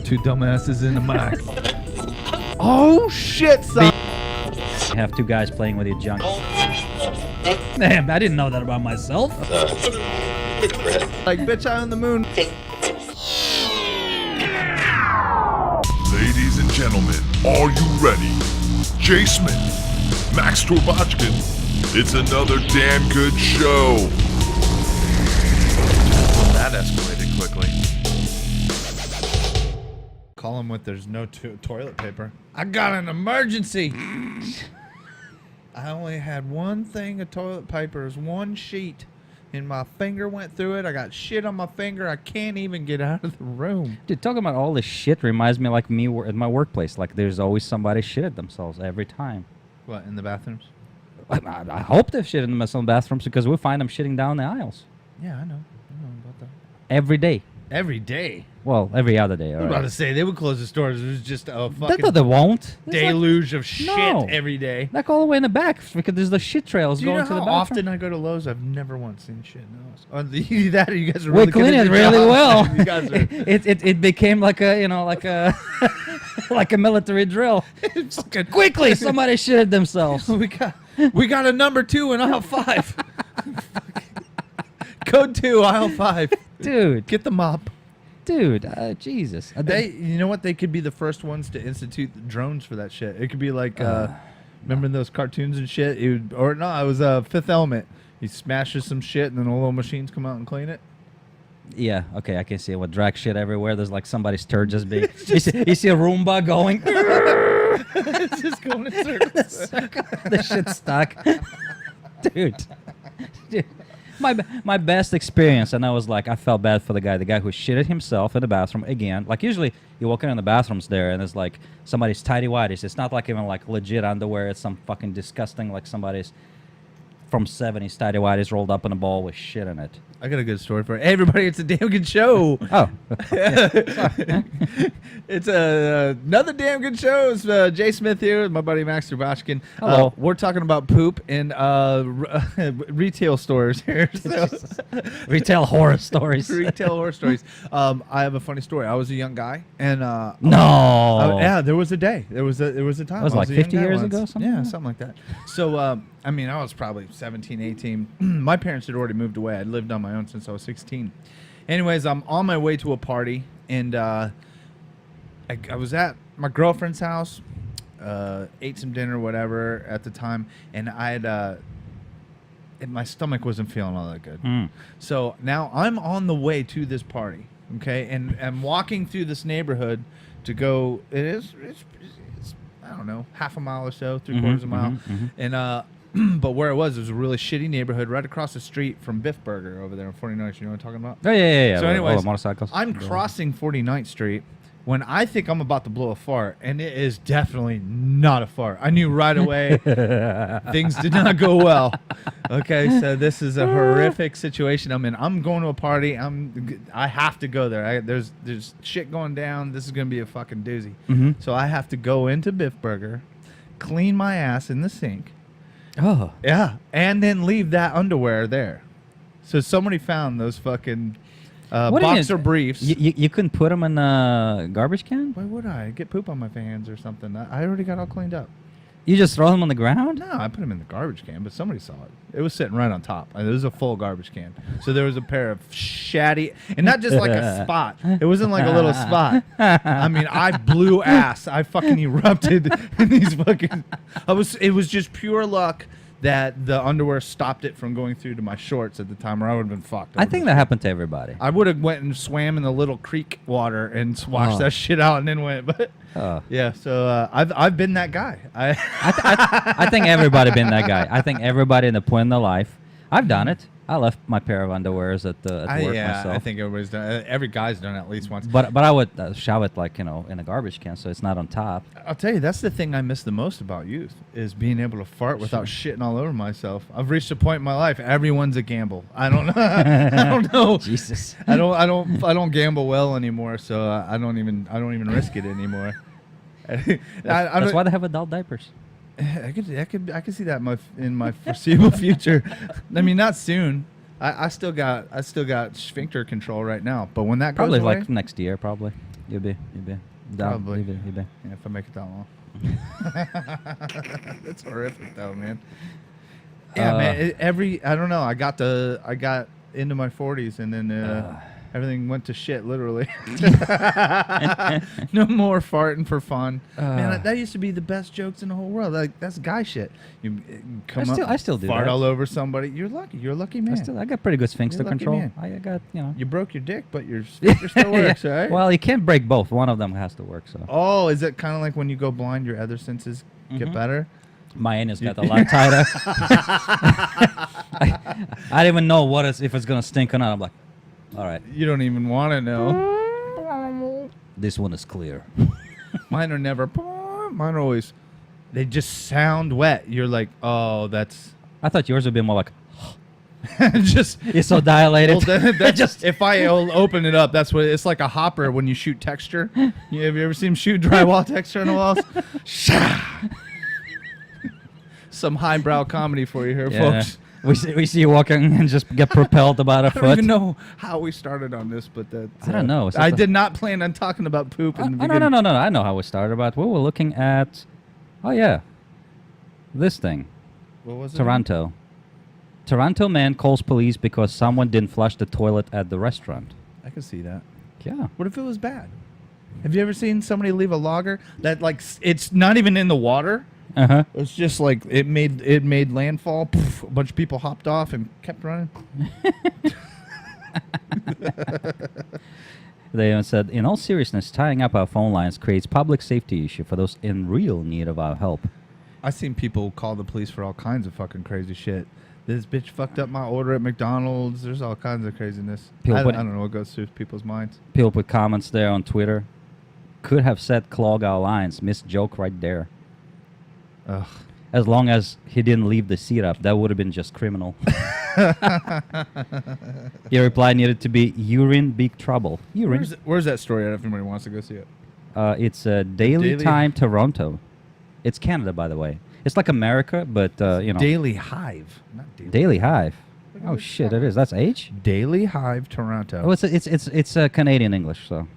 Two dumbasses in the mic. Oh shit, son. You have two guys playing with your junk. Damn, I didn't know that about myself. Like, bitch, I own the moon. Ladies and gentlemen, are you ready? Jay Smith, Max Torbochkin, it's another damn good show. That escalated quickly. Call him with there's no toilet paper. I got an emergency. I only had one thing of toilet paper, is one sheet, and my finger went through it. I got shit on my finger. I can't even get out of the room. Dude, talking about all this shit reminds me like me at my workplace. Like there's always somebody shitted themselves every time. What, in the bathrooms? I hope they've shit in the bathrooms because we find them shitting down the aisles. Yeah, I know about that. Every day. Every day? Well, every other day. I was about to say, they would close the stores. It was just a They won't. deluge of shit every day. Like all the way in the back because there's the shit trails Do you going know to the how bathroom. often I go to Lowe's? I've never once seen shit in Lowe's. Either that or you guys are really We clean it really well. You guys are. It became like a like a military drill. Quickly, somebody shitted themselves. we got a number 2 in aisle 5. Code 2, aisle 5. Dude, Get the mop. dude, Jesus. You know what? They could be the first ones to institute drones for that shit. It could be like, remember those cartoons and shit? It was Fifth Element. He smashes some shit and then the little machines come out and clean it. Yeah, okay, I can see it. With drag shit everywhere. There's like somebody's turd just being. You see a Roomba going. It's just going in circles. The shit's stuck. Dude. My best experience, and I was like, I felt bad for the guy who shitted himself in the bathroom again. Like usually you walk in the bathrooms there and it's like somebody's tighty-whities. It's not like even like legit underwear. It's some fucking disgusting like somebody's from 70s tighty-whities rolled up in a ball with shit in it. I got a good story for it. Hey, everybody, it's a damn good show. Oh. It's another damn good show. It's Jay Smith here with my buddy Max Torbochkin. Hello. We're talking about poop in retail stores here. So. Retail horror stories. Retail horror stories. I have a funny story. I was a young guy, and No. yeah, there was a day. There was a time. It was like a young 50 guy years once. ago, something Yeah, like that? something like that. So, I mean, I was probably 17, 18. My parents had already moved away. I'd lived on my own since I was 16. Anyways, I'm on my way to a party, and I was at my girlfriend's house, ate some dinner, whatever, at the time, and I had and my stomach wasn't feeling all that good. Mm. So now I'm on the way to this party, okay, and I'm walking through this neighborhood to go. It's I don't know, half a mile or so, three-quarters of a mile, and but where it was a really shitty neighborhood right across the street from Biff Burger over there on 49th. You know what I'm talking about? Oh, yeah. So All anyways, the motorcycles. I'm crossing 49th Street when I think I'm about to blow a fart, and it is definitely not a fart. I knew right away things did not go well. Okay, so this is a horrific situation I'm in. I'm going to a party. I have to go there. There's shit going down. This is going to be a fucking doozy. So I have to go into Biff Burger, clean my ass in the sink. Oh. Yeah, and then leave that underwear there. So somebody found those fucking boxer briefs. You couldn't put them in a garbage can? Why would I? Get poop on my hands or something. I already got all cleaned up. You just throw them on the ground? No, I put them in the garbage can, but somebody saw it. It was sitting right on top. It was a full garbage can. So there was a pair of shatty, and not just like a spot. It wasn't like a little spot. I mean, I blew ass. I fucking erupted in these fucking. It was just pure luck that the underwear stopped it from going through to my shorts at the time, or I would have been fucked. I think that happened to everybody. I would have went and swam in the little creek water and washed that shit out and then went. But yeah, so I've been that guy. I think everybody been that guy. I think everybody in the point in their life. I've done it. I left my pair of underwears at work myself. I think everybody's done it. Every guy's done it at least once. But I would shove it like in a garbage can, so it's not on top. I'll tell you, that's the thing I miss the most about youth is being able to fart without shitting all over myself. I've reached a point in my life. Everyone's a gamble. I don't know. I don't know. Jesus. I don't gamble well anymore, so I don't even risk it anymore. That's why they have adult diapers. I could see that in my foreseeable future. I mean, not soon. I still got sphincter control right now, but when that Probably goes away, like next year, probably. You'll be. Down, Probably. you'll be. Yeah, if I make it that long. That's horrific, though, man. Yeah, man. I don't know. I got into my 40s, and then everything went to shit, literally. No more farting for fun. Man, that used to be the best jokes in the whole world. Like, that's guy shit. You come I still do fart that. all over somebody. You're lucky. You're a lucky man. I got pretty good sphincter You're a lucky control. man. I got, you know. You broke your dick, but your sphincter still works, right? Well, you can't break both. One of them has to work. So Oh, is it kind of like when you go blind, your other senses get better? my anus got a lot tighter. I didn't even know if it's gonna stink or not. I'm like, all right, You don't even want to know. this one is clear. Mine are never. Mine are always. They just sound wet. You're like, oh, that's I thought yours would be more like, just. it's so dilated. Well, that just if I open it up, that's what it's like a hopper when you shoot texture. Have you ever seen them shoot drywall texture on the walls? Some highbrow comedy for you here, Yeah. folks. We see you walking and just get propelled about a I don't foot. even know how we started on this, but that's. I don't know. Is that I the- did not plan on talking about poop in the No, beginning. no. I know how we started, but we were looking at, oh yeah, this thing, What was it? Toronto. Toronto man calls police because someone didn't flush the toilet at the restaurant. I can see that. Yeah. What if it was bad? Have you ever seen somebody leave a logger that it's not even in the water? Uh huh. It's just like it made landfall. Poof, a bunch of people hopped off and kept running. They even said, in all seriousness, tying up our phone lines creates public safety issue for those in real need of our help. I've seen people call the police for all kinds of fucking crazy shit. This bitch fucked up my order at McDonald's. There's all kinds of craziness. People I put- don't know what goes through people's minds. People put comments there on Twitter. Could have said clog our lines. Missed joke right there. Ugh. As long as he didn't leave the seat up, that would have been just criminal. Your reply needed to be urine, big trouble. Urine. Where's that story at if anybody wants to go see it? It's Daily Daily- Time Toronto. It's Canada, by the way. It's like America, but you know. Daily Hive. Not Daily. Daily Hive. Look at Oh this shit, fucker. it is. That's H. Daily Hive Toronto. Oh, it's Canadian English, so.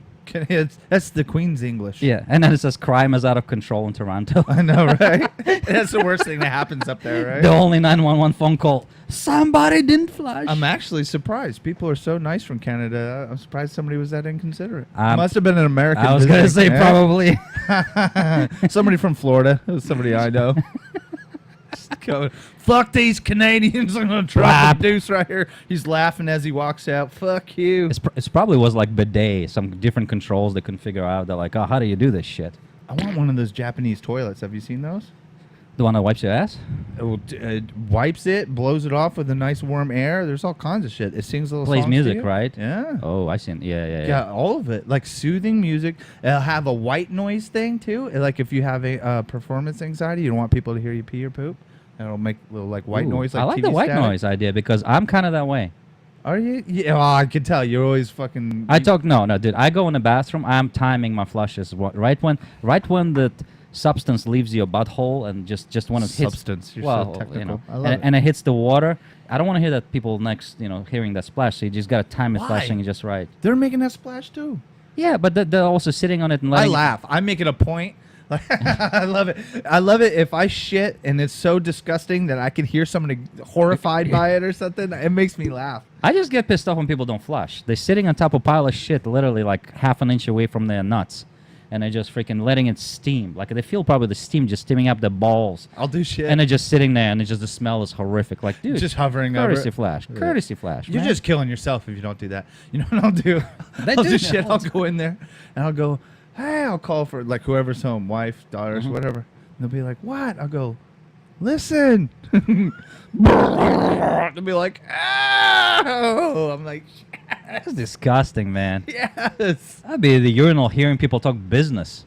That's the Queen's English. Yeah, and then it says crime is out of control in Toronto. I know, right? That's the worst thing that happens up there, right? The only 911 phone call. Somebody didn't flush. I'm actually surprised. People are so nice from Canada. I'm surprised somebody was that inconsiderate. Um, Must have been an American. I was gonna say visiting. probably. Somebody from Florida. It was somebody I know. Just going, fuck these Canadians. I'm going to drop Whap. a deuce right here. He's laughing as he walks out. Fuck you. It's probably was like bidet, some different controls they couldn't figure out. They're like, oh, how do you do this shit? I want one of those Japanese toilets. Have you seen those? The one that wipes your ass? It wipes it, blows it off with a nice warm air. There's all kinds of shit. It sings little Plays songs to music, you. right? Yeah. Oh, I seen. Yeah. Yeah, all of it. Like soothing music. It'll have a white noise thing too. Like if you have a performance anxiety, you don't want people to hear you pee or poop. And it'll make little like white Ooh, noise. Like I like TV the white static. noise idea because I'm kind of that way. Are you? Yeah, well, I can tell. You're always fucking. No, dude. I go in the bathroom. I'm timing my flushes right when the substance leaves your butthole and just when it hits. Substance. You're Well, so technical. you know, I love it. and it hits the water. I don't want to hear that people next, hearing that splash. So you just gotta time it Why? flushing just right. They're making that splash too. Yeah, but they're also sitting on it and I letting. laugh. I make it a point. I love it. I love it if I shit and it's so disgusting that I can hear somebody horrified by it or something. It makes me laugh. I just get pissed off when people don't flush. They're sitting on top of a pile of shit, literally like half an inch away from their nuts, and they're just freaking letting it steam. Like they feel probably the steam just steaming up their balls, I'll do shit. and they're just sitting there, and the smell is horrific. Like, dude, just hovering over courtesy it. flash, Yeah. courtesy flash. You're man. just killing yourself if you don't do that. You know what I'll do? They I'll do do that shit. all I'll the go in there and I'll go, hey, I'll call for like whoever's home, wife, daughters, whatever. And they'll be like, what? I'll go, listen. They'll be like, oh. I'm like, That's disgusting, man. yes. I'd be at the urinal hearing people talk business.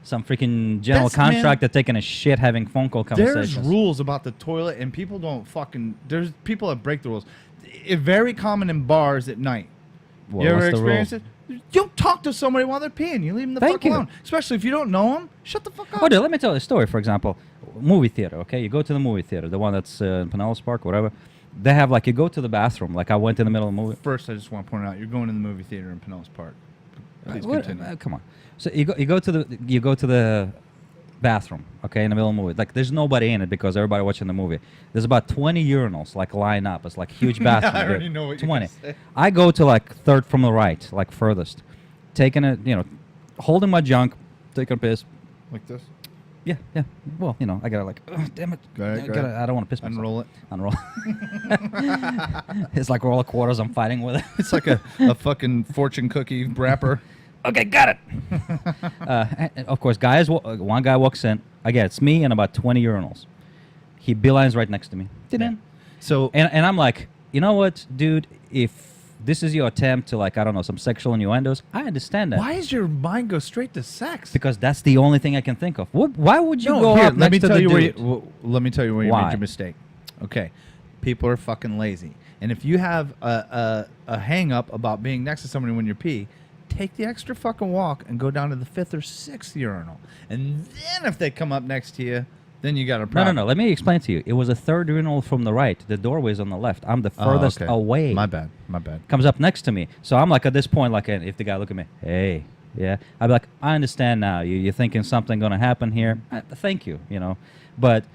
Some freaking general That's- man, contractor taking a shit, having phone call conversations. There's rules about the toilet, and people don't fucking. There's people that break the rules. It's very common in bars at night. Well, you ever what's the rule? experienced it? You don't talk to somebody while they're peeing. You leave them the Thank fuck you. alone. Especially if you don't know them. Shut the fuck up. Oh, dude, let me tell you a story. For example, movie theater. Okay, you go to the movie theater, the one that's in Pinellas Park, whatever. They have like you go to the bathroom. Like I went in the middle of the movie. First, I just want to point out you're going to the movie theater in Pinellas Park. Please What- continue. come on. So you go to the bathroom, okay, in the middle of the movie. Like there's nobody in it because everybody watching the movie. There's about 20 urinals like line up. It's like huge bathroom. I already dude. know what you're 20. gonna say. I go to like third from the right, like furthest, taking it, holding my junk, taking a piss. Like this. Yeah, yeah. Well, I gotta like, oh, damn it. Go ahead, I go gotta- ahead. I don't want to piss myself. Unroll it. Unroll. It's like roll of quarters. I'm fighting with it. It's like a fucking fortune cookie wrapper. Okay, got it. And of course, one guy walks in. Again, it's me and about 20 urinals. He beelines right next to me. Yeah. So And I'm like, you know what, dude? If this is your attempt to, like, I don't know, some sexual innuendos, I understand that. why does your mind go straight to sex? Because that's the only thing I can think of. Why would you go here, up next to the dude? let me tell you where you Why? made your mistake. Okay, people are fucking lazy, and if you have a hang up about being next to somebody when you pee, take the extra fucking walk and go down to the 5th or 6th urinal, and then if they come up next to you, then you got a problem. No. Let me explain to you. It was a third urinal from the right. The doorway's on the left. I'm the furthest okay. away. My bad. Comes up next to me. So I'm like, at this point, like, if the guy look at me, hey, yeah, I'd be like, I understand now. You're thinking something gonna happen here. Thank you, but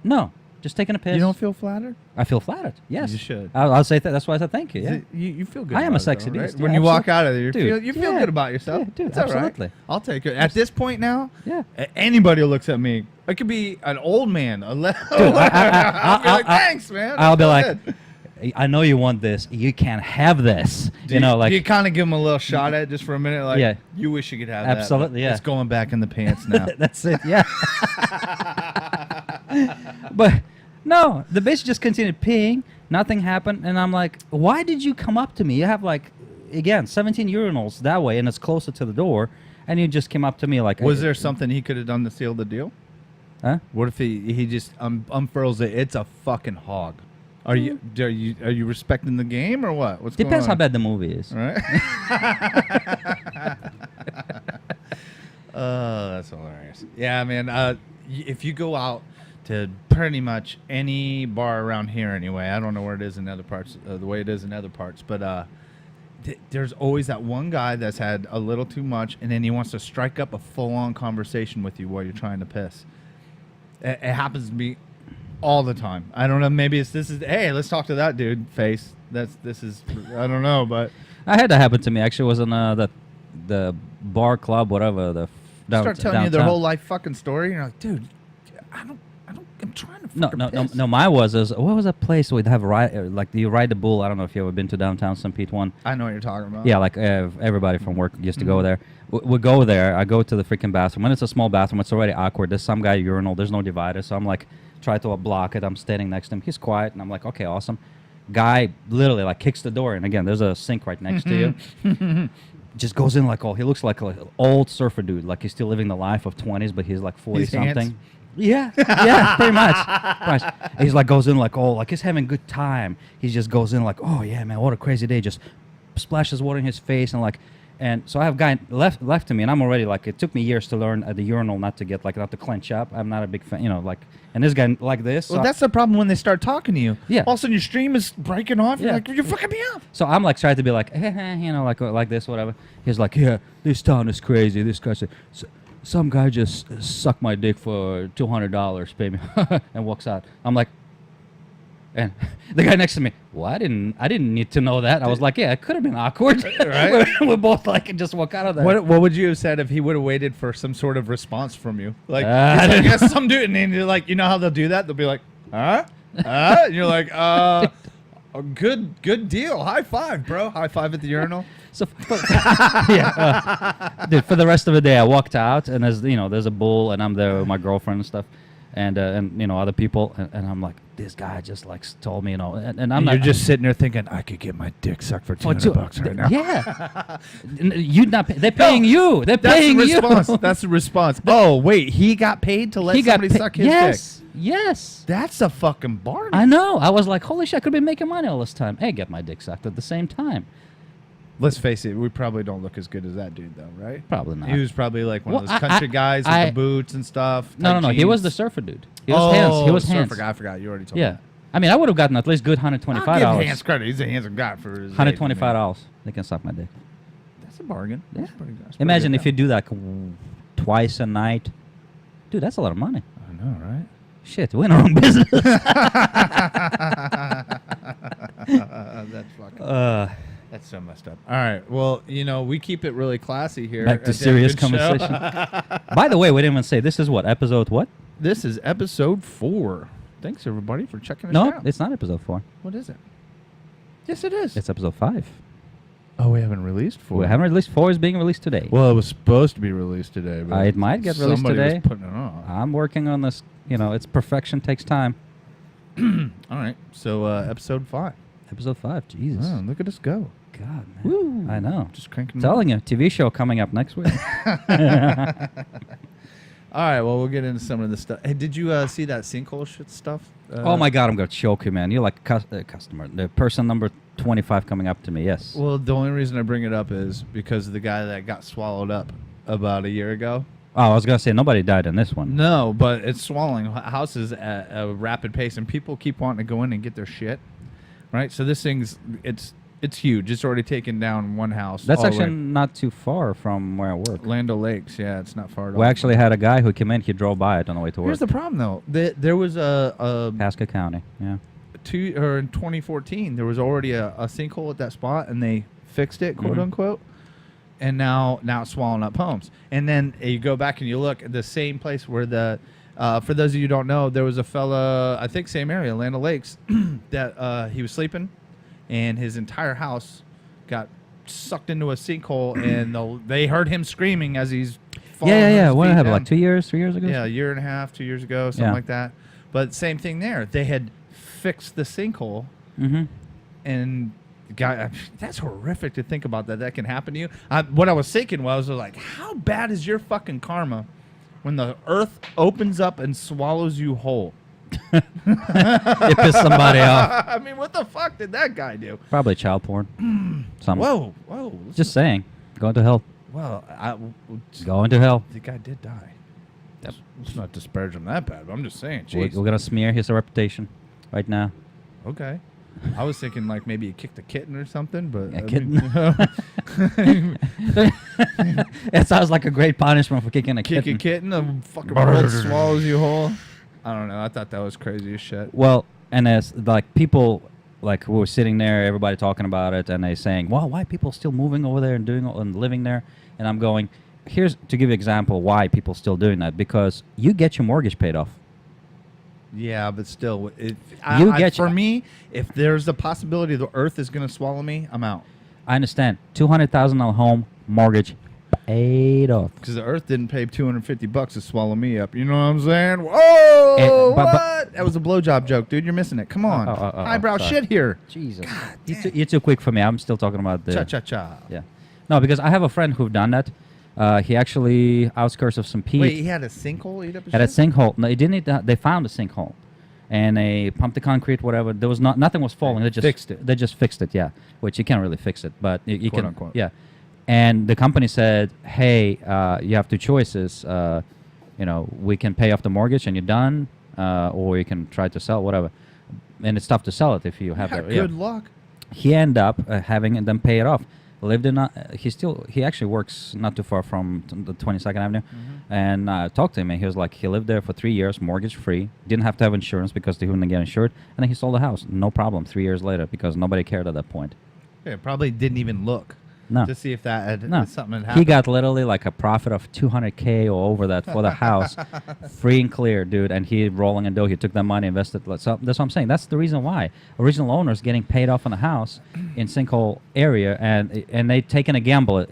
no, just taking a piss. You don't feel flattered? I feel flattered. Yes, You should. I'll say that. That's why I said thank you. Yeah. You feel good. I am about a sexy it, though, right? beast. When Yeah, you walk absolutely. out of there, Dude, you feel yeah. good about yourself. Yeah, dude, It's all right. absolutely. I'll take it. At this point now, Yeah. Anybody who looks at me, it could be an old man. I'll be like, thanks, man. I'll be Feel like, good." I know you want this. You can't have this. Do you like kind of give him a little shot at it just for a minute, like, Yeah. you wish you could have that. but Absolutely, yeah. It's going back in the pants now. that's it. Yeah. But no, the bitch just continued peeing. Nothing happened, and I'm like, why did you come up to me? You have like, again, 17 urinals that way, and it's closer to the door, and you just came up to me like, Was there something he could have done to seal the deal? Huh? What if he just unfurls it? It's a fucking hog. Are you respecting the game or what? What's Depends going how on? bad the movie is. Right? Oh, that's hilarious. Yeah, man. If you go out to pretty much any bar around here, anyway, I don't know where it is in other parts, the way it is in other parts, but there's always that one guy that's had a little too much, and then he wants to strike up a full-on conversation with you while you're trying to piss. It happens to me all the time. I don't know. Maybe hey, let's talk to that dude face. This is I don't know, but I had that happen to me. Actually, it was in the bar club, whatever. start telling you their downtown. whole life fucking story. And you're like, dude, I'm trying to fucking piss. No. Mine was what was that place where they have like you ride the bull? I don't know if you ever been to downtown St. Pete one. I know what you're talking about. Yeah, like everybody from work used to go there. We go there. I go to the freaking bathroom. When it's a small bathroom, it's already awkward. There's some guy urinal. There's no divider. So I'm like, try to block it. I'm standing next to him. He's quiet. And I'm like, okay, awesome. Guy literally like kicks the door. And again, there's a sink right next to you. Just goes in like, he looks like an old surfer dude. Like he's still living the life of 20s, but he's like 40 His hands? something. Yeah, pretty much. He's like goes in like, like he's having a good time. He just goes in like, oh yeah, man, what a crazy day. Just splashes water in his face and so I have a guy left to me, and I'm already like, it took me years to learn at the urinal not to clench up. I'm not a big fan, and this guy like this. Well, so that's the problem when they start talking to you. Yeah. All of a sudden your stream is breaking off. You're Yeah. like, you're fucking me up. So I'm like trying to be like, like this, whatever. He's like, yeah, this town is crazy. This guy said, some guy just sucked my dick for $200, pay me, and walks out. I'm like, and the guy next to me, well, I didn't need to know that. I was like, yeah, it could have been awkward. Right? we both like just walk out of there. What would you have said if he would have waited for some sort of response from you? Like, I I don't guess some dude, and then you're like, you know how they'll do that? They'll be like, and you're like, good deal. High five, bro. High five at the urinal. So, dude, for the rest of the day, I walked out, and there's a bull, and I'm there with my girlfriend and stuff, and other people, and I'm like, this guy just like told me, and I'm You're not just sitting there thinking, I could get my dick sucked for $200 right now. Yeah, you not. They're paying you. They're That's paying the you. response. That's the response. Oh, wait, he got paid to let somebody suck his yes, dick. yes. That's a fucking bargain. I know. I was like, holy shit, I could have been making money all this time. Hey, get my dick sucked at the same time. Let's face it, we probably don't look as good as that dude, though, right? Probably not. He was probably like one of Well, those country guys with the boots and stuff. No. tight He was the jeans. surfer dude. He was hands. He was hands. surfer guy. I forgot. You already told me. Yeah. I mean, I would have gotten at least good $125. I'll give Hands credit. He's a handsome guy for his age, I mean. $125. They can suck my dick. It's a bargain. Yeah. It's pretty good. Imagine if you do that twice a night. Dude, that's a lot of money. I know, right? Shit, we're in our own business. That's fucking. That's so messed up. All right. Well, we keep it really classy here. Back to at serious Damn Good Show. conversation. By the way, we didn't even say this is what episode what? This is episode 4. Thanks everybody for checking us No, out. it's not episode 4. What is it? Yes, it is. It's episode 5. Oh, we haven't released 4. We haven't released 4. Is being released today. Well, it was supposed to be released today, but It might get released somebody today. was putting it on. I'm working on this. It's perfection takes time. All right. So episode 5. Episode 5. Jesus. Oh, look at us go. God, man. Woo. I know. Just cranking. Telling you, TV show coming up next week. All right. Well, we'll get into some of the stuff. Hey, did you see that sinkhole shit stuff? Oh my God, I'm gonna choke you, man. You're like customer, the person number 25 coming up to me. Yes. Well, the only reason I bring it up is because of the guy that got swallowed up about a year ago. Oh, I was gonna say nobody died in this one. No, but it's swallowing houses at a rapid pace, and people keep wanting to go in and get their shit. Right. So this thing's it's huge. It's already taken down one house. That's all the actually way- not too far from where I work. Land O'Lakes. Yeah, it's not far at all. We actually had a guy who came in. He drove by it on the way to work. Here's the problem, though. There was a Pasco County. Yeah. in 2014, there was already a sinkhole at that spot, and they fixed it, quote unquote. And now it's swallowing up homes. And then you go back and you look at the same place where for those of you who don't know, there was a fella, I think same area, Land O'Lakes, that he was sleeping, and his entire house got sucked into a sinkhole, and they heard him screaming as he's falling. Yeah. his What feet happened? down. Like 2 years, 3 years ago? Yeah, a year and a half, 2 years ago, something Yeah. like that. But same thing there. They had fixed the sinkhole, Mm-hmm. and guy, that's horrific to think about that can happen to you. What I was thinking was like, how bad is your fucking karma when the earth opens up and swallows you whole? It pissed somebody off. I mean, what the fuck did that guy do? Probably child porn. Some. Whoa. Just saying. Going to hell. Well, Going to hell. the guy did die. Let's not disparage him that bad, but I'm just saying. We're Jeez. going to smear his reputation right now. Okay. I was thinking like maybe he kicked a kitten or something, but A I kitten? mean, It sounds like a great punishment for kicking a kick kitten. a kitten, the fucking world swallows you whole. I don't know. I thought that was crazy as shit. Well, and as like people, like who were sitting there, everybody talking about it, and they saying, "Well, why are people still moving over there and doing and living there?" And I'm going, here's to give you an example why people still doing that, because you get your mortgage paid off. Yeah, but still, for me, if there's a possibility the earth is going to swallow me, I'm out. I understand. $200,000 home mortgage paid off. Because the earth didn't pay $250 to swallow me up. You know what I'm saying? Whoa! What? That was a blowjob joke, dude. You're missing it. Come on. Highbrow sorry. shit here. Jesus, you're too quick for me. I'm still talking about the Cha-cha-cha. Yeah, no, because I have a friend who done that. He actually outskirts of some peat. Wait, he had a sinkhole eat up his Had a shit? sinkhole. No, he didn't. They found a sinkhole, and they pumped the concrete. Whatever. There was nothing was falling. They just fixed it. They just fixed it. Yeah, which you can't really fix it, but you Quote can. unquote. Yeah, and the company said, "Hey, you have two choices. We can pay off the mortgage and you're done, or you can try to sell whatever." And it's tough to sell it if you have Yeah, that. good luck. He ended up having them pay it off. Lived in he actually works not too far from the 22nd Avenue, and I talked to him, and he was like, he lived there for 3 years, mortgage free, didn't have to have insurance because they couldn't get insured, and then he sold the house, no problem, 3 years later, because nobody cared at that point. Yeah, probably didn't even look No. to see if that had No, something had happened. he got literally like a profit of $200K or over that for the house, free and clear, dude. And he rolling in dough. He took that money, invested. So that's what I'm saying. That's the reason why original owners getting paid off on a house in sinkhole area, and they taking a gamble,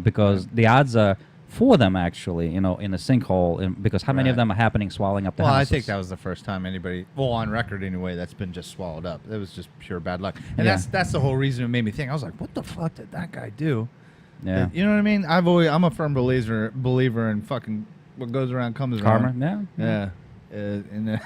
because the odds are for them actually, in a sinkhole, because how many of Right. them are happening swallowing up the Well, I houses? think that was the first time anybody, on record anyway, that's been just swallowed up. It was just pure bad luck, and Yeah. that's the whole reason it made me think. I was like, what the fuck did that guy do? Yeah. You know what I mean? I'm a firm believer in fucking what goes around comes Karma. around. Yeah. And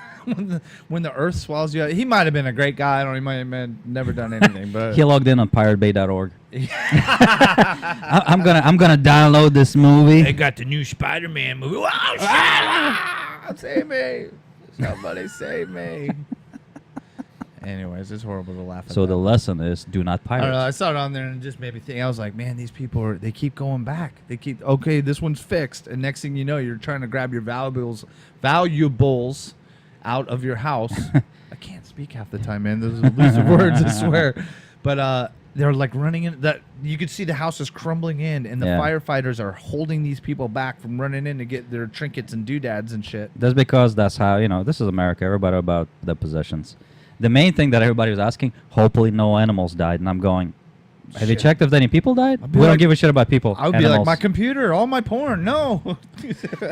when the earth swallows you, he might have been a great guy. I don't know. He might have never done anything, but He logged in on piratebay.org. I'm gonna download this movie. they got the new Spider-Man movie. Oh, shit! Save me! Somebody save me! Anyways, it's horrible to laugh at. So the that. lesson is do not I don't know. I pirate. saw it on there and it just made me think. I was like, man, these people they keep going back. They keep okay. This one's fixed, and next thing you know, you're trying to grab your valuables out of your house. I can't speak half the time, man. Those are elusive words, I swear. But they're like running in. That you could see the house is crumbling in, and the Yeah. firefighters are holding these people back from running in to get their trinkets and doodads and shit. That's because that's how, this is America. Everybody about their possessions. The main thing that everybody was asking, hopefully no animals died. And I'm going, have you Shit. checked if any people died? I'd We be don't like- give a shit about people. I would be like, Animals. my computer, all my porn. No.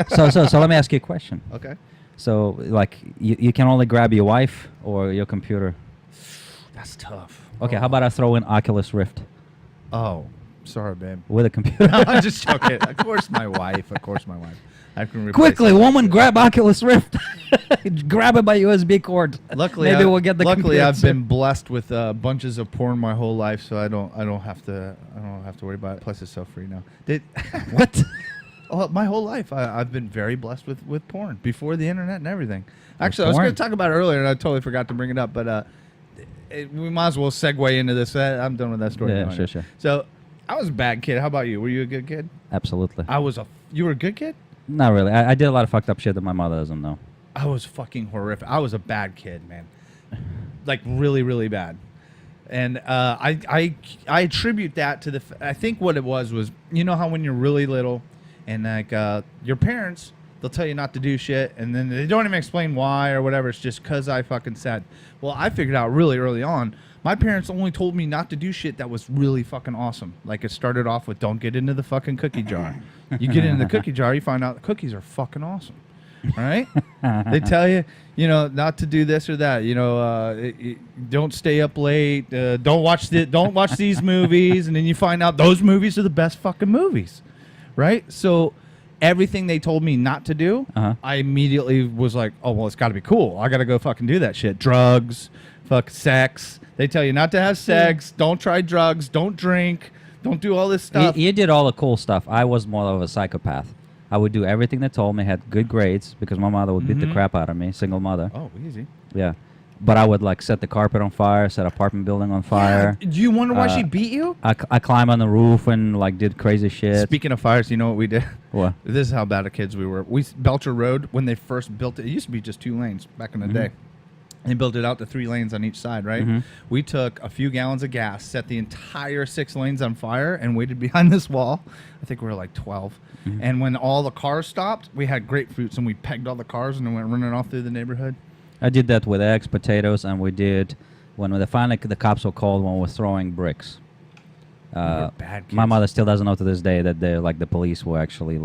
so let me ask you a question. Okay. So, like, you can only grab your wife or your computer. That's tough. Okay, how about I throw in Oculus Rift Oh, sorry, babe. with a computer? I'm just joking. Of course, my wife. I can replace Quickly, that. woman, grab Oculus Rift. Grab it by USB cord. Luckily, maybe we'll get the. Luckily, computer I've soon. been blessed with bunches of porn my whole life, so I don't have to worry about it. Plus, it's so free now. What? Oh, my whole life, I've been very blessed with porn before the internet and everything. Actually, I was going porn? to talk about it earlier, and I totally forgot to bring it up. But we might as well segue into this. I'm done with that story. Yeah, now. sure. So, I was a bad kid. How about you? Were you a good kid? Absolutely. You were a good kid? Not really. I did a lot of fucked up shit that my mother doesn't know. I was fucking horrific. I was a bad kid, man. Like really, really bad. And I attribute that to I think what it was you know how when you're really little and like your parents, they'll tell you not to do shit and then they don't even explain why or whatever. It's just because I fucking said. Well, I figured out really early on, my parents only told me not to do shit that was really fucking awesome. Like it started off with don't get into the fucking cookie jar. You get into the cookie jar, you find out the cookies are fucking awesome. All right? They tell you, not to do this or that. Don't stay up late. Don't watch these movies. And then you find out those movies are the best fucking movies. Right? So everything they told me not to do, I immediately was like, oh, well, it's got to be cool. I got to go fucking do that shit. Drugs, sex. They tell you not to have sex. Don't try drugs. Don't drink. Don't do all this stuff. You did all the cool stuff. I was more of a psychopath. I would do everything they told me, had good grades because my mother would beat the crap out of me, single mother. Oh, easy. Yeah. But I would like set the carpet on fire, set apartment building on fire. Yeah. Do you wonder why she beat you? I climbed on the roof and like did crazy shit. Speaking of fires, you know what we did? What? This is how bad of kids we were. Belcher Road, when they first built it used to be just 2 lanes back in the day. They built it out to 3 lanes on each side, right? We took a few gallons of gas, set the entire 6 lanes on fire, and waited behind this wall. I think we were like 12. And when all the cars stopped, we had grapefruits, and we pegged all the cars and then went running off through the neighborhood. I did that with eggs, potatoes, and we did when finally the cops were called when we were throwing bricks. were bad kids. My mother still doesn't know to this day that the police were actually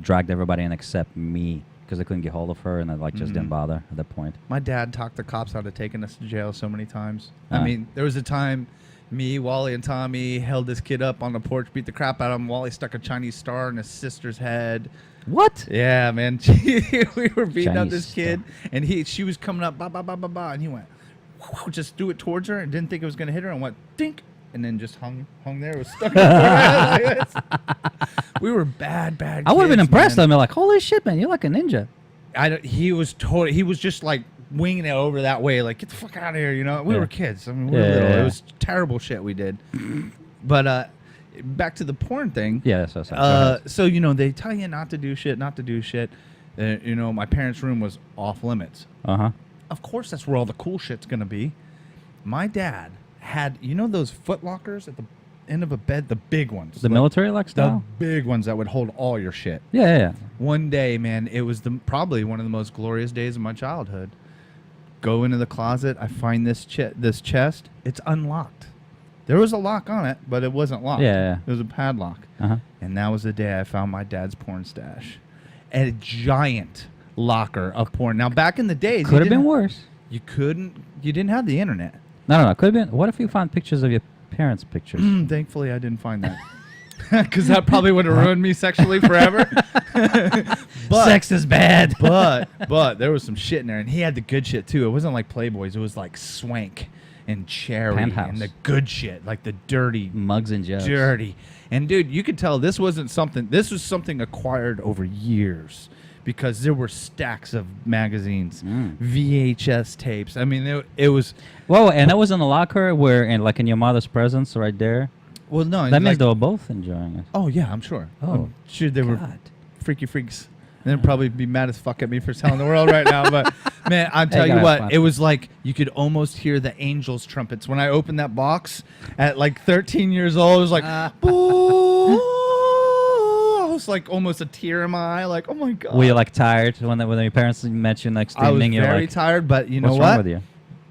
dragged everybody in except me because they couldn't get hold of her and they just didn't bother at that point. My dad talked the cops out of taking us to jail so many times. I mean, there was a time me, Wally, and Tommy held this kid up on the porch, beat the crap out of him. Wally stuck a Chinese star in his sister's head. What? Yeah, man. We were beating up Chinese this kid, and she was coming up, ba ba ba ba ba, and he went, whoa, just threw it towards her, and didn't think it was gonna hit her, and went dink, and then just hung there. It was stuck in her head like this. We were bad kids. I would have been impressed. man. I'd be like, holy shit, man, you're like a ninja. He was just like winging it over that way, like get the fuck out of here, We Yeah. were kids. I mean, we were little. It was terrible shit we did. But back to the porn thing. Yeah, that's what I was saying. So they tell you not to do shit. My parents' room was off limits. Uh-huh. Of course, that's where all the cool shit's gonna be. My dad had those foot lockers at the end of a bed, the big ones, The military like the style? big ones that would hold all your shit. Yeah. One day, man, it was probably one of the most glorious days of my childhood. Go into the closet, I find this chest. It's unlocked. There was a lock on it, but it wasn't locked. Yeah. It was a padlock. Uh-huh. And that was the day I found my dad's porn stash. A giant locker of porn. Now, back in the days, Could have been worse. You didn't have the internet. No. Could have been. What if you found pictures of your parents' pictures? Thankfully, I didn't find that. Because that probably would have ruined me sexually forever. But, Sex is bad. but there was some shit in there, and he had the good shit too. It wasn't like Playboys. It was like Swank and Cherry Penthouse. and the good shit, like the dirty, Mugs and jugs. dirty. And dude, you could tell this wasn't something. This was something acquired over years, because there were stacks of magazines, VHS tapes. I mean, it was. Whoa, and that was in the locker where, in your mother's presence, right there. Well, no, That means they were both enjoying it. Oh yeah, I'm sure. Oh, I'm sure they were God. freaky freaks. And they'd probably be mad as fuck at me for telling the world right now. But man, I'll tell you what, it was like you could almost hear the angels' trumpets when I opened that box at like 13 years old. It was like, boo. I was like almost a tear in my eye, like, oh my god. Were you like tired when your parents met you next I was evening? very like, tired, but you know what's what? wrong with you?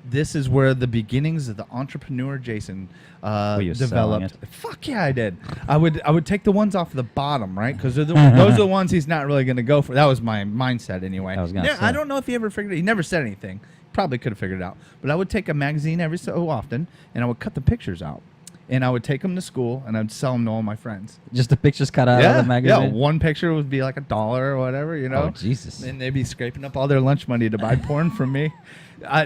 This is where the beginnings of the entrepreneur Jason you developed. selling it? Fuck yeah, I did. I would take the ones off the bottom, right? Because those are the ones he's not really going to go for. That was my mindset anyway. I don't know if he ever figured it. He never said anything. Probably could have figured it out. But I would take a magazine every so often, and I would cut the pictures out. And I would take them to school, and I'd sell them to all my friends. Just the pictures cut out of the magazine? Yeah, one picture would be like $1 or whatever, you know? Oh, Jesus. And they'd be scraping up all their lunch money to buy porn from me.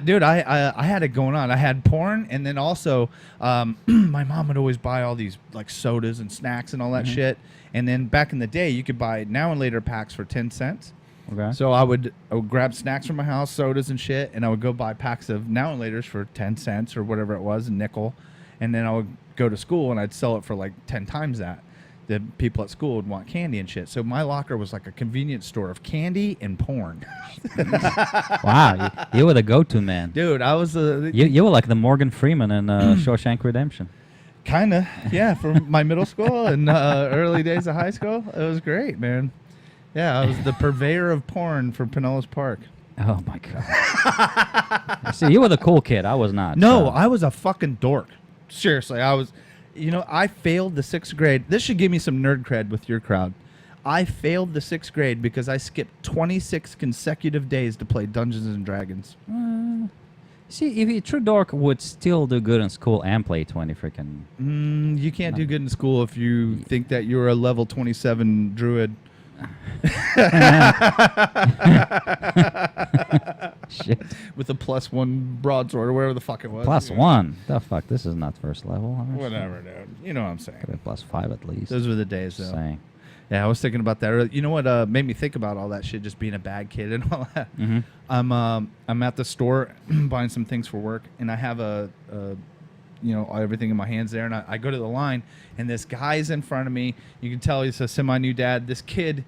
Dude, I had it going on. I had porn, and then also my mom would always buy all these like sodas and snacks and all that shit. And then back in the day, you could buy Now and Later packs for 10 cents. Okay. So I would grab snacks from my house, sodas and shit, and I would go buy packs of Now and Laters for 10 cents or whatever it was, a nickel. And then I would go to school and I'd sell it for like 10 times that. The people at school would want candy and shit. So my locker was like a convenience store of candy and porn. Wow, you were the go-to man. Dude, I was You were like the Morgan Freeman in Shawshank Redemption. kind of, yeah, for my middle school and early days of high school. It was great, man. Yeah, I was the purveyor of porn for Pinellas Park. Oh, my God. See, you were the cool kid. I was not. No, so. I was a fucking dork. Seriously, I was. You know, I failed the 6th grade. This should give me some nerd cred with your crowd. I failed the 6th grade because I skipped 26 consecutive days to play Dungeons and Dragons. See, if a true dork would still do good in school and play 20 freaking... You can't do good in school if you think that you're a level 27 druid. Shit. With a +1 broadsword or whatever the fuck it was. +1? The fuck? This is not first level. Whatever, dude. You know what I'm saying. Could have +5 at least. Those were the days, though. Saying. Yeah, I was thinking about that earlier. You know what made me think about all that shit, just being a bad kid and all that? I'm at the store buying some things for work, and I have everything in my hands there, and I go to the line, and this guy's in front of me. You can tell he's a semi-new dad. This kid,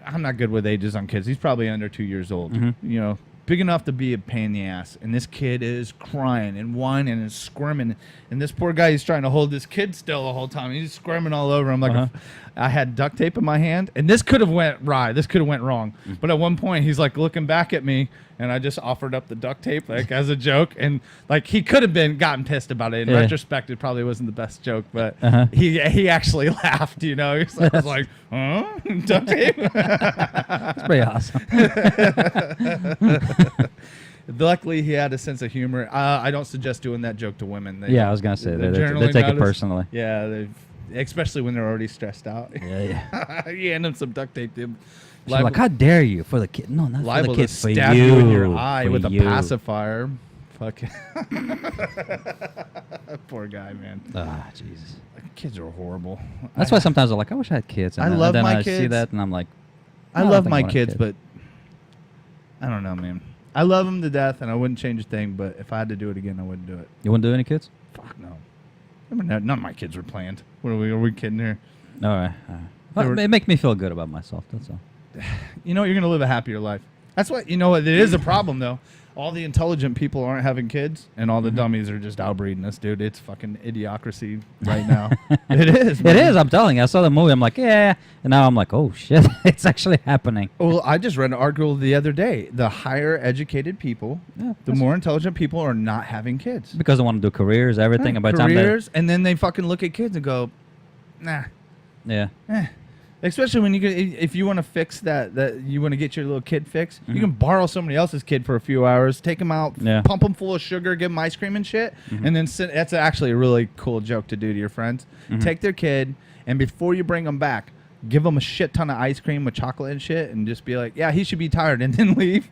I'm not good with ages on kids. He's probably under 2 years old. You know, big enough to be a pain in the ass. And this kid is crying and whining and squirming. And this poor guy, he's trying to hold this kid still the whole time. He's squirming all over him. Like I had duct tape in my hand, and this could have went right. This could have went wrong. But at one point, he's like looking back at me, and I just offered up the duct tape like as a joke. And like he could have gotten pissed about it. In retrospect, it probably wasn't the best joke, but he actually laughed. You know, he was like, "Huh, duct tape." That's pretty awesome. Luckily, he had a sense of humor. I don't suggest doing that joke to women. I was gonna say they take it personally. Yeah, especially when they're already stressed out. Yeah. You hand them some duct tape, dude. She's like, how dare you for the kid? No, not for the Liable kid. to For stab you in your eye with a you. pacifier. Fuck. Poor guy, man. Ah, Jesus. Kids are horrible. That's why sometimes I'm like, I wish I had kids. And I then, love and then my I kids. see that, and I'm like, I don't love think my want a kids, kid. but I don't know, man. I love them to death, and I wouldn't change a thing. But if I had to do it again, I wouldn't do it. You wouldn't do any kids? Fuck no. None of my kids were planned. What are we? Are we kidding here? All right. Well, it makes me feel good about myself. That's all. You know, you're gonna live a happier life. That's what you know. It is a problem though. All the intelligent people aren't having kids, and all the dummies are just outbreeding us, dude. It's fucking idiocracy right now. It is. Man. It is. I'm telling you. I saw the movie. I'm like, yeah. And now I'm like, oh shit, it's actually happening. Well, I just read an article the other day. The higher educated people, the more intelligent people, are not having kids Because they want to do careers, everything. Right. And by the time Careers, and then they fucking look at kids and go, nah. yeah. Especially when if you want to fix that you want to get your little kid fixed, you can borrow somebody else's kid for a few hours, take him out, pump him full of sugar, give him ice cream and shit, and then that's actually a really cool joke to do to your friends. Take their kid, and before you bring them back, give them a shit ton of ice cream with chocolate and shit, and just be like, yeah, he should be tired, and then leave.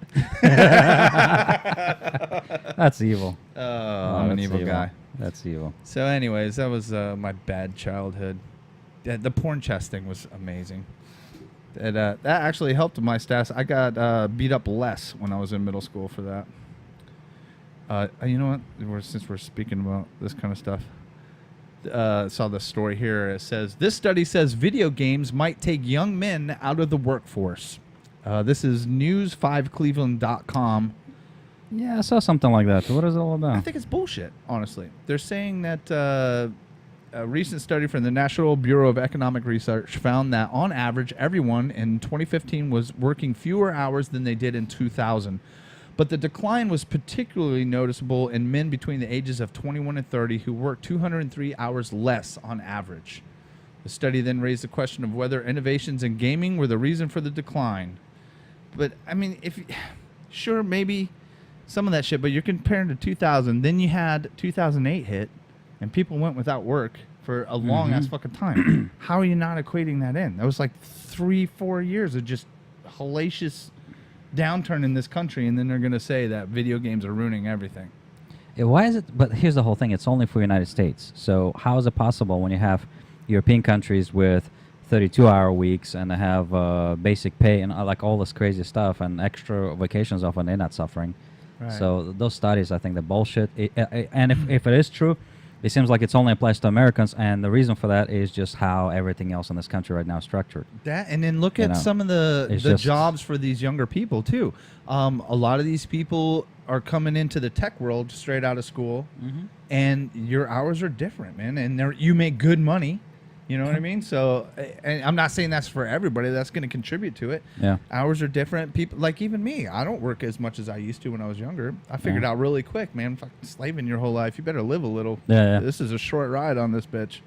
That's evil. I'm an evil guy. That's evil. So, anyways, that was my bad childhood. The porn chest thing was amazing. That actually helped my stats. I got beat up less when I was in middle school for that. You know what? Since we're speaking about this kind of stuff, saw the story here. It says, this study says video games might take young men out of the workforce. This is news5cleveland.com. Yeah, I saw something like that. What is it all about? I think it's bullshit, honestly. They're saying that a recent study from the National Bureau of Economic Research found that, on average, everyone in 2015 was working fewer hours than they did in 2000. But the decline was particularly noticeable in men between the ages of 21 and 30 who worked 203 hours less on average. The study then raised the question of whether innovations in gaming were the reason for the decline. But, I mean, sure, maybe some of that shit, but you're comparing to 2000. Then you had 2008 hit, and people went without work for a long-ass fucking time. How are you not equating that in? That was like 3-4 years of just hellacious downturn in this country, and then they're going to say that video games are ruining everything. Why is it? But here's the whole thing. It's only for the United States. So how is it possible when you have European countries with 32-hour weeks and they have basic pay and like all this crazy stuff and extra vacations off and they're not suffering? Right. So those studies, I think, they're bullshit. And if it is true, it seems like it's only applies to Americans, and the reason for that is just how everything else in this country right now is structured. That, and then look at some of the jobs for these younger people too. A lot of these people are coming into the tech world straight out of school, and your hours are different, man. And you make good money. You know what I mean? So, and I'm not saying that's for everybody. That's going to contribute to it. Yeah. Hours are different. People, like even me, I don't work as much as I used to when I was younger. I figured out really quick, man, fucking slaving your whole life. You better live a little. Yeah. This is a short ride on this bitch.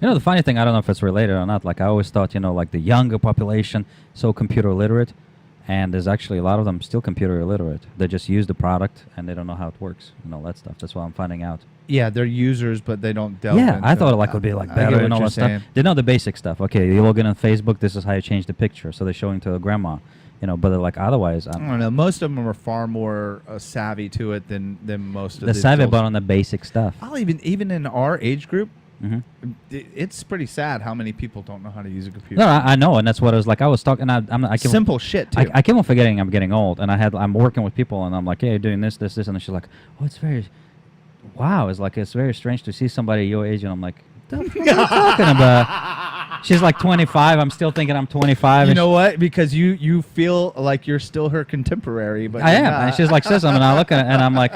You know, the funny thing, I don't know if it's related or not. Like, I always thought, like the younger population, so computer illiterate. And there's actually a lot of them still computer illiterate. They just use the product and they don't know how it works and all that stuff. That's what I'm finding out. Yeah, they're users, but they don't delve Yeah, into I thought it would be like better and all that stuff. They know the basic stuff. Okay, you log in on Facebook, this is how you change the picture. So they're showing to a grandma, but they're like, otherwise, I don't know. Most of them are far more savvy to it than most of the savvy about on the basic stuff. I'll even in our age group, it's pretty sad how many people don't know how to use a computer. No, I know, and that's what I was like. I was talking. I keep simple shit too. I keep on forgetting I'm getting old, and I'm working with people, and I'm like, hey, you're doing this, and she's like, oh, it's very, wow, it's very strange to see somebody your age, and I'm like, what the fuck are you talking about? She's like 25. I'm still thinking I'm 25. You know what? Because you feel like you're still her contemporary, but I am. And she's like, says something, and I look at it, and I'm like.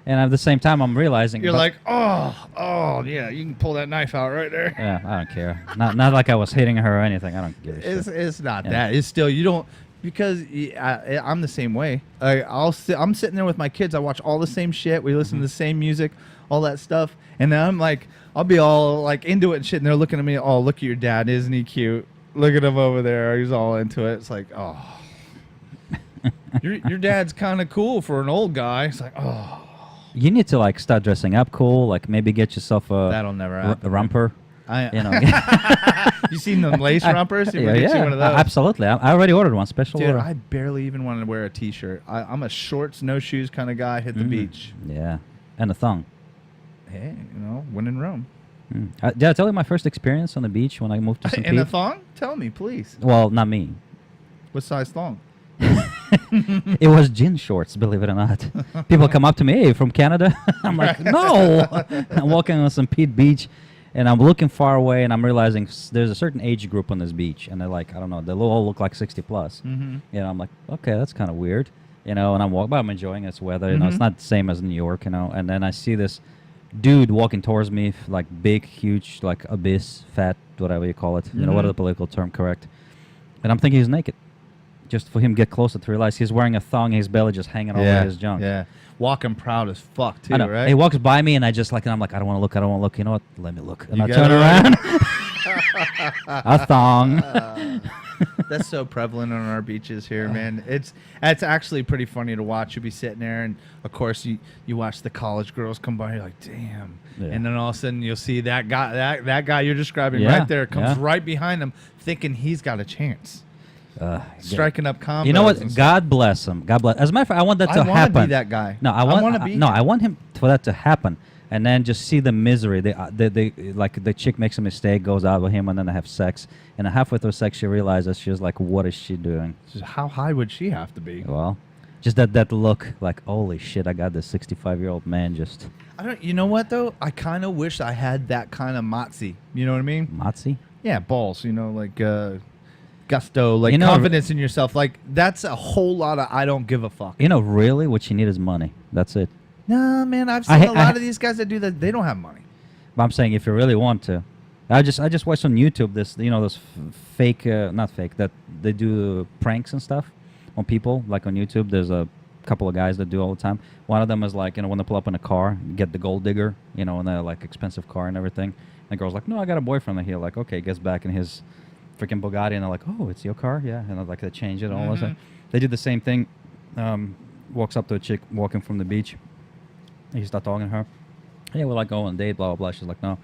And at the same time, I'm realizing... You're like, oh, yeah, you can pull that knife out right there. Yeah, I don't care. Not like I was hitting her or anything. I don't give a shit. It's not that. It's still, you don't... Because I'm the same way. I'm sitting there with my kids. I watch all the same shit. We listen to the same music, all that stuff. And then I'm like, I'll be all like into it and shit. And they're looking at me, oh, look at your dad. Isn't he cute? Look at him over there. He's all into it. It's like, oh. your dad's kind of cool for an old guy. It's like, oh. You need to like start dressing up cool, like maybe get yourself that'll never happen. A romper. You seen them lace rompers? You get you one of those? Absolutely. I already ordered one, special Dude, order. I barely even want to wear a t-shirt. I'm a shorts, no shoes kind of guy. Hit the beach. Yeah, and a thong. Hey, when in Rome. Did I tell you my first experience on the beach when I moved to St. Pete? In a thong? Tell me, please. Well, not me. What size thong? It was jean shorts, believe it or not. People come up to me, hey, from Canada? I'm like, no. I'm walking on St. Pete Beach, and I'm looking far away, and I'm realizing there's a certain age group on this beach, and they're like, I don't know, they all look like 60 plus. I'm like, okay, that's kind of weird. And I'm walking, but I'm enjoying this weather. It's not the same as New York, And then I see this dude walking towards me, like big, huge, like abyss, fat, whatever you call it. What are the political term correct? And I'm thinking he's naked. Just for him to get closer to realize he's wearing a thong, his belly just hanging over his junk. Yeah, walking proud as fuck too, I know. right? He walks by me and I'm like, I don't want to look. You know what? Let me look. And I turn around. A thong. That's so prevalent on our beaches here, man. It's actually pretty funny to watch. You'll be sitting there, and of course you watch the college girls come by. You're like, damn. Yeah. And then all of a sudden you'll see that guy you're describing right there comes right behind him, thinking he's got a chance. Striking up combos. You know what? God bless him. God bless. As a matter of fact, I want that to happen. I want to be that guy. No, I want him for that to happen. and then just see the misery. They like the chick makes a mistake, goes out with him, and then they have sex. And halfway through sex, she realizes she's like, what is she doing? How high would she have to be? Well, just that look, like, holy shit, I got this 65-year-old man just I don't. You know what though? I kind of wish I had that kind of motsy. You know what I mean? Motsy. Yeah, balls. You know, like gusto, like You know, confidence in yourself. Like that's a whole lot of I don't give a fuck. You know, really, what you need is money. That's it. Nah, man, I've I seen ha- a I lot ha- of these guys that do that. They don't have money. But I'm saying if you really want to, I just watched on YouTube this, you know, those fake, not fake, that they do pranks and stuff on people, like on YouTube. There's a couple of guys that do all the time. One of them is like, you know, when they pull up in a car, get the gold digger, you know, in a like expensive car and everything. And the girl's like, no, I got a boyfriend. And he's like, okay, gets back in his freaking Bugatti, and they're like, oh, it's your car? Yeah. And they're like, they change it and all that. They do the same thing. Walks up to a chick walking from the beach. He start talking to her. Yeah, we're like going on a date, blah, blah, blah. She's like, no.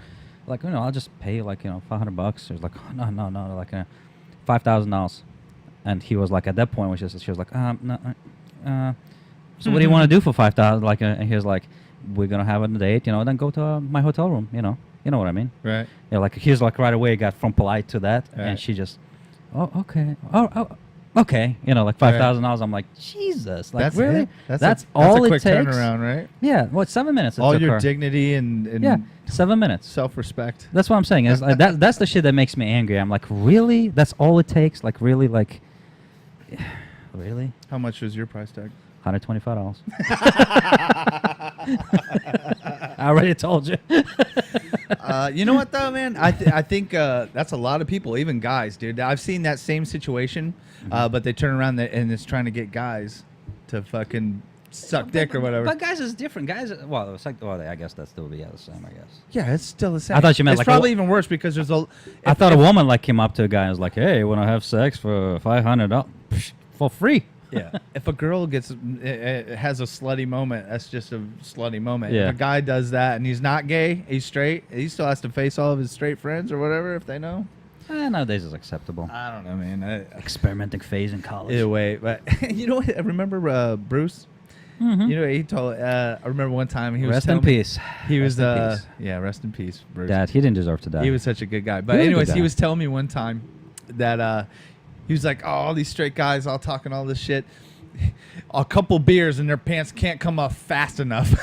Like, you know, I'll just pay like, you know, $500. She was like, oh, no, like $5,000. And he was like, at that point, she was like, no, so what do you want to do for $5,000? Like, and he was like, we're gonna have a date, you know, then go to my hotel room, you know what I mean? Right. Yeah, like he's like right away got from polite to that, Right. and she just, oh, okay, oh, okay, you know, like $5,000. I'm like, Jesus, like That's really? it? That's a all it quick takes. turnaround, right? Yeah, what 7 minutes? It All took your her. dignity and Yeah, 7 minutes. self-respect. That's what I'm saying. Is that's the shit that makes me angry. I'm like, really? That's all it takes? Like, really? Like, really? How much was your price tag? $125. I already told you. You know what though, man? I think that's a lot of people, even guys, dude. I've seen that same situation, but they turn around and it's trying to get guys to fucking suck dick or whatever. But guys is different. Guys, well, it's like, well, I guess that's still the same. I guess. Yeah, it's still the same. I thought you meant it's like probably even worse because there's a. I thought a woman like came up to a guy and was like, "Hey, want to have sex for $500 for free?" Yeah. If a girl has a slutty moment, that's just a slutty moment. Yeah. If a guy does that and he's not gay, he's straight, he still has to face all of his straight friends or whatever if they know. Nowadays it's acceptable. I don't know, man. Experimenting phase in college. Either way, but you know what? I remember Bruce. Mm-hmm. You know, he told. I remember one time he was. Rest in telling me- peace. He was. Rest in peace. Yeah, rest in peace, Bruce. Dad, he didn't deserve to die. He was such a good guy. But He was a good anyways, he guy. was telling me one time that he was like, "Oh, all these straight guys all talking all this shit. A couple beers and their pants can't come off fast enough."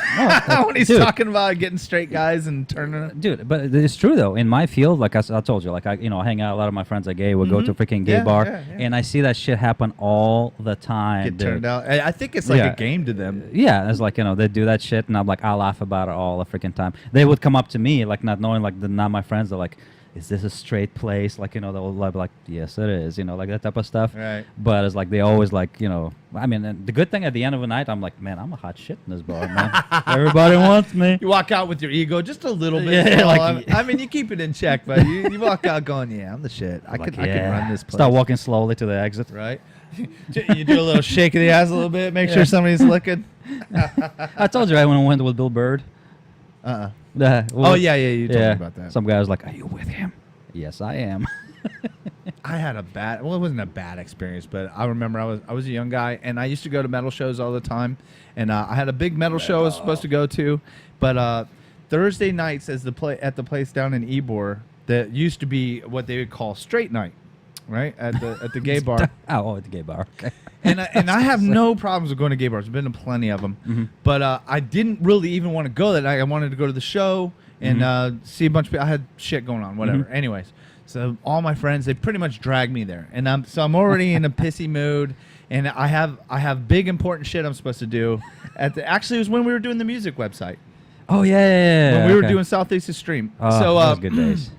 When he's dude. talking about getting straight guys and turning. Dude, but it's true though. In my field, like I told you, like I hang out. A lot of my friends are gay. We'll go to a freaking gay Yeah, bar, yeah, yeah. and I see that shit happen all the time. Get dude. turned out. I think it's like Yeah. a game to them. Yeah, it's like, they do that shit, and I'm like, I laugh about it all the freaking time. They would come up to me, like, not knowing, like, they're not my friends. They're like, is this a straight place? Like, they'll be like, yes, it is, like that type of stuff. Right. But it's like, they always, like, I mean, and the good thing at the end of the night, I'm like, man, I'm a hot shit in this bar, man. Everybody wants me. You walk out with your ego just a little bit. Yeah, small. like- I mean, you keep it in check, but you walk out going, yeah, I'm the shit. I Like, can run this place. Start walking slowly to the exit. Right? You do a little shake of the ass a little bit, make sure somebody's looking. I told you, right, when I went with Bill Bird. Uh-uh. Well, Oh, yeah, you told me about that. Some guy was like, are you with him? Yes, I am. I had it wasn't a bad experience, but I remember I was a young guy, and I used to go to metal shows all the time, and I had a big metal show I was supposed to go to, but Thursday nights at the place down in Ybor, that used to be what they would call straight night, right, at the gay bar. Oh, at the gay bar. Okay. And I have no problems with going to gay bars. I've been to plenty of them. But I didn't really even want to go that night. I wanted to go to the show and see a bunch of people. I had shit going on, whatever. Anyways, so all my friends, they pretty much dragged me there. And I'm already in a pissy mood. And I have big important shit I'm supposed to do. Actually, it was when we were doing the music website. Oh, yeah. When we were okay. doing Southeast Extreme. Oh, So those good days.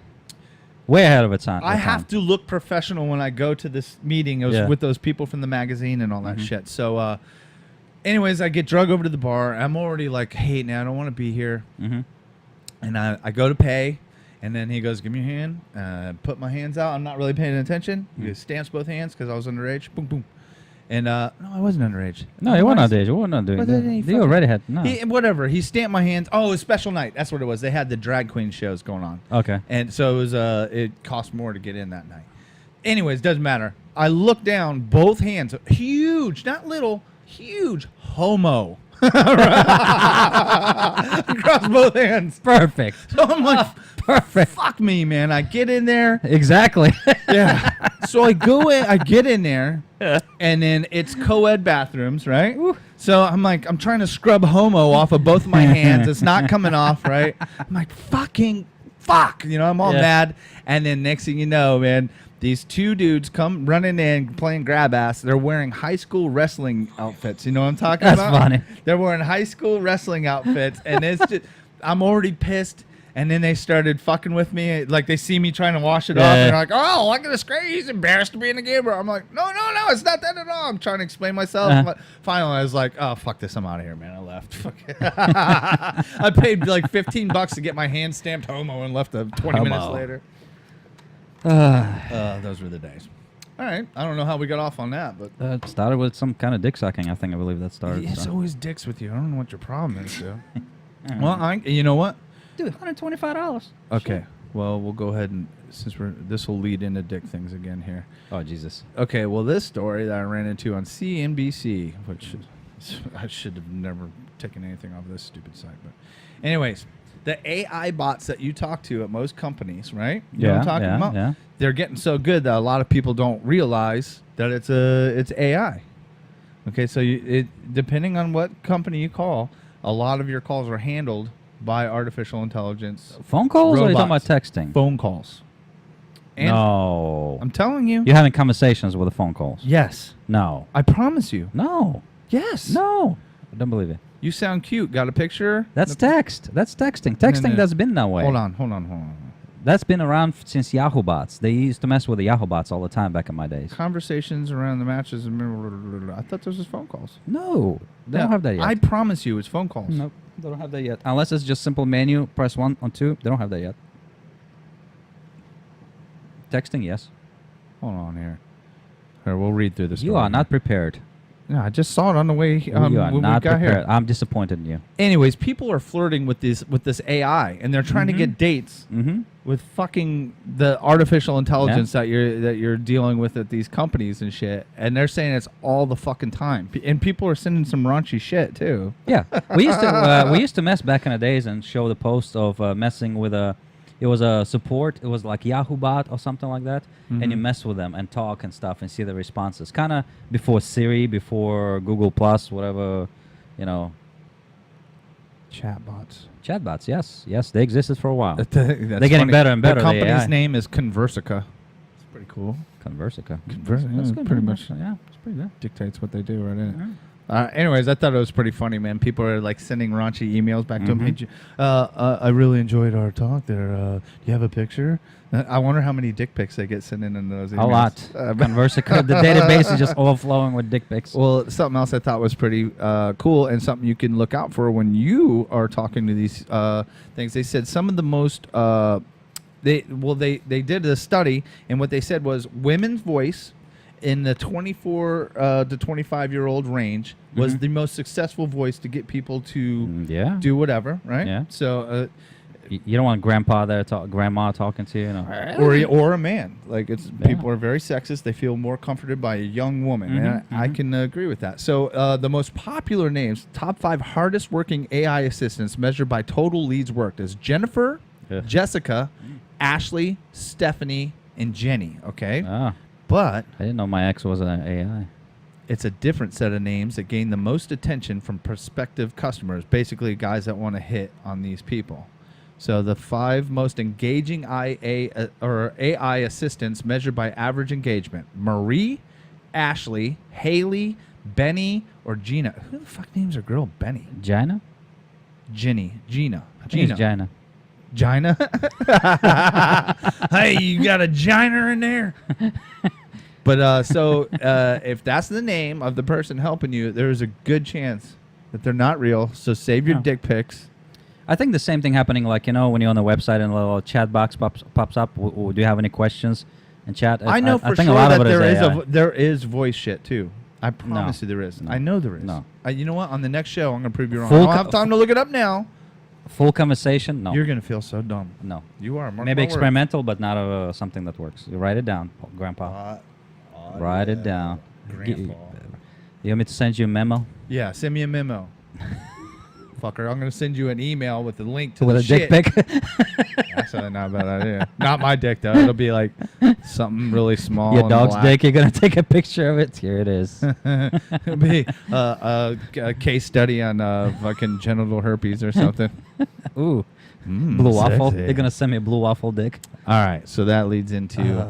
Way ahead of its time. I have to look professional when I go to this meeting. It was Yeah. with those people from the magazine and all that shit. So, anyways, I get drug over to the bar. I'm already like, hey, now I don't want to be here. And I go to pay, and then he goes, give me your hand. Put my hands out. I'm not really paying attention. He stamps both hands because I was underage. Boom, boom. And no, I wasn't underage. No, you weren't underage. You weren't doing But that. then he You fucking- already had. No. Whatever. He stamped my hands. Oh, it was special night. That's what it was. They had the drag queen shows going on. Okay. And so it was it cost more to get in that night. Anyways, doesn't matter. I look down, both hands, huge, not little, huge homo across both hands. Perfect. So I'm like, Perfect. fuck me, man. I get in there. Exactly. Yeah. So I go in, I get in there, and then it's co-ed bathrooms, right? So I'm like, I'm trying to scrub homo off of both my hands. It's not coming off, right? I'm like, fucking fuck. You know, I'm all mad. And then next thing you know, man, these two dudes come running in playing grab ass. They're wearing high school wrestling outfits. You know what I'm talking That's about? funny. They're wearing high school wrestling outfits, and it's just, I'm already pissed. And then they started fucking with me. Like, they see me trying to wash it off, and they're like, oh, look at this guy. He's embarrassed to be in the game. I'm like, no, it's not that at all. I'm trying to explain myself. But finally, I was like, oh, fuck this. I'm out of here, man. I left. Fuck it. I paid like $15 to get my hand stamped homo and left 20 minutes later. Those were the days. All right. I don't know how we got off on that, but It started with some kind of dick sucking. I believe that started. it's so. always dicks with you. I don't know what your problem is, dude. Well, you know what? Dude, $125. Okay. Shit. Well, we'll go ahead and this will lead into dick things again here. Oh, Jesus. Okay. Well, this story that I ran into on CNBC, which I should have never taken anything off this stupid site, but anyways, the AI bots that you talk to at most companies, right? You know what I'm talking about? Yeah. They're getting so good that a lot of people don't realize that it's AI. Okay, so depending on what company you call, a lot of your calls are handled by artificial intelligence. Phone calls, or are you talking about robots. texting? Phone calls. And No. I'm telling you. You're having conversations with the phone calls? Yes. No. I promise you. No. Yes. No. I don't believe it. You sound cute. Got a picture? That's text. That's texting. Texting no. that's been that way. Hold on. That's been around since Yahoo bots. They used to mess with the Yahoo bots all the time back in my days. Conversations around the matches. I thought those was phone calls. No. They don't have that yet. I promise you it's phone calls. Nope. They don't have that yet. Unless it's just simple menu, press 1 or 2. They don't have that yet. Texting, yes. Hold on here. Here, we'll read through this. You are not prepared. Yeah, I just saw it on the way You are when not we got prepared. here. I'm disappointed in you. Anyways, people are flirting with this AI, and they're trying to get dates Mm-hmm. with fucking the artificial intelligence that you're dealing with at these companies and shit. And they're saying it's all the fucking time, and people are sending some raunchy shit too. Yeah, we used to mess back in the days and show the post of messing with it was a support. It was like Yahoo bot or something like that, and you mess with them and talk and stuff and see the responses. Kind of before Siri, before Google Plus, whatever, you know. Chatbots. Chatbots, yes, they existed for a while. They're getting better and better, The the company's AI. name is Conversica. It's pretty cool. Conversica. That's good, pretty man. much Yeah, it's pretty good. dictates what they do right in it. Anyways, I thought it was pretty funny, man. People are like sending raunchy emails back to him. Hey, I really enjoyed our talk there. Do you have a picture? I wonder how many dick pics they get sending in those emails. A lot. Conversica. The database is just overflowing with dick pics. Well, something else I thought was pretty cool and something you can look out for when you are talking to these things. They said some of the most they did a study, and what they said was women's voice in the 24 to 25-year-old range was the most successful voice to get people to do whatever, right? Yeah. So you don't want grandpa there, grandma talking to you, or a man. Like people are very sexist. They feel more comforted by a young woman, and I can agree with that. So the most popular names, top 5 hardest working AI assistants measured by total leads worked is Jennifer, Jessica, Ashley, Stephanie, and Jenny. Okay. But I didn't know my ex was an AI. it's a different set of names that gain the most attention from prospective customers, basically guys that want to hit on these people. So the 5 most engaging AI assistants measured by average engagement: Marie, Ashley, Haley, Benny, or Gina. Who the fuck names a girl Benny? Gina? Gina. I think it's Gina. Gina? Hey, you got a Gina in there? But so if that's the name of the person helping you, there's a good chance that they're not real. So save your dick pics. I think the same thing happening, like, when you're on the website and a little chat box pops up. Do you have any questions in chat? I know I for think sure a lot that of it is AI. there is voice shit too. I promise you there is. No. I know there is. No. You know what? On the next show, I'm going to prove you wrong. Full I don't have time to look it up now. Full conversation? No. You're going to feel so dumb. No. You are. Mark Maybe my words. experimental, but not something that works. You write it down, Grandpa. Write it down. Grandpa. You want me to send you a memo? Yeah, send me a memo. Fucker, I'm gonna send you an email with the link to With the a shit. dick pic. That's not a bad idea. Not my dick though. It'll be like something really small. Your and dog's black. dick. You're gonna take a picture of it. Here it is. It'll be a case study on fucking genital herpes or something. Ooh, blue waffle. sexy. You're gonna send me a blue waffle dick. All right, so that leads into,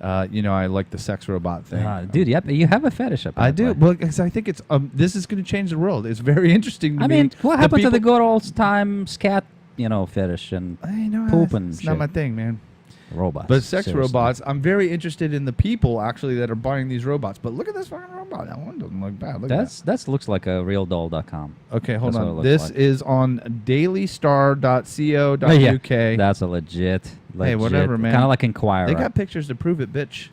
I like the sex robot thing. Dude, yep, you have a fetish up. I do. Well, 'cause I think it's this is going to change the world. It's very interesting to I me. mean, what happened to the people- good old time scat, fetish and I know poop and it's shit? not my thing, man. Robots. But sex seriously. robots, I'm very interested in the people actually that are buying these robots. But look at this fucking robot. That one doesn't look bad. Look at That looks like a realdoll.com. that. Okay, hold that's what it on. looks This like. is on dailystar.co.uk. Oh, yeah. That's a legit. Hey, whatever, man. Kind of like Inquirer. They got pictures to prove it, bitch.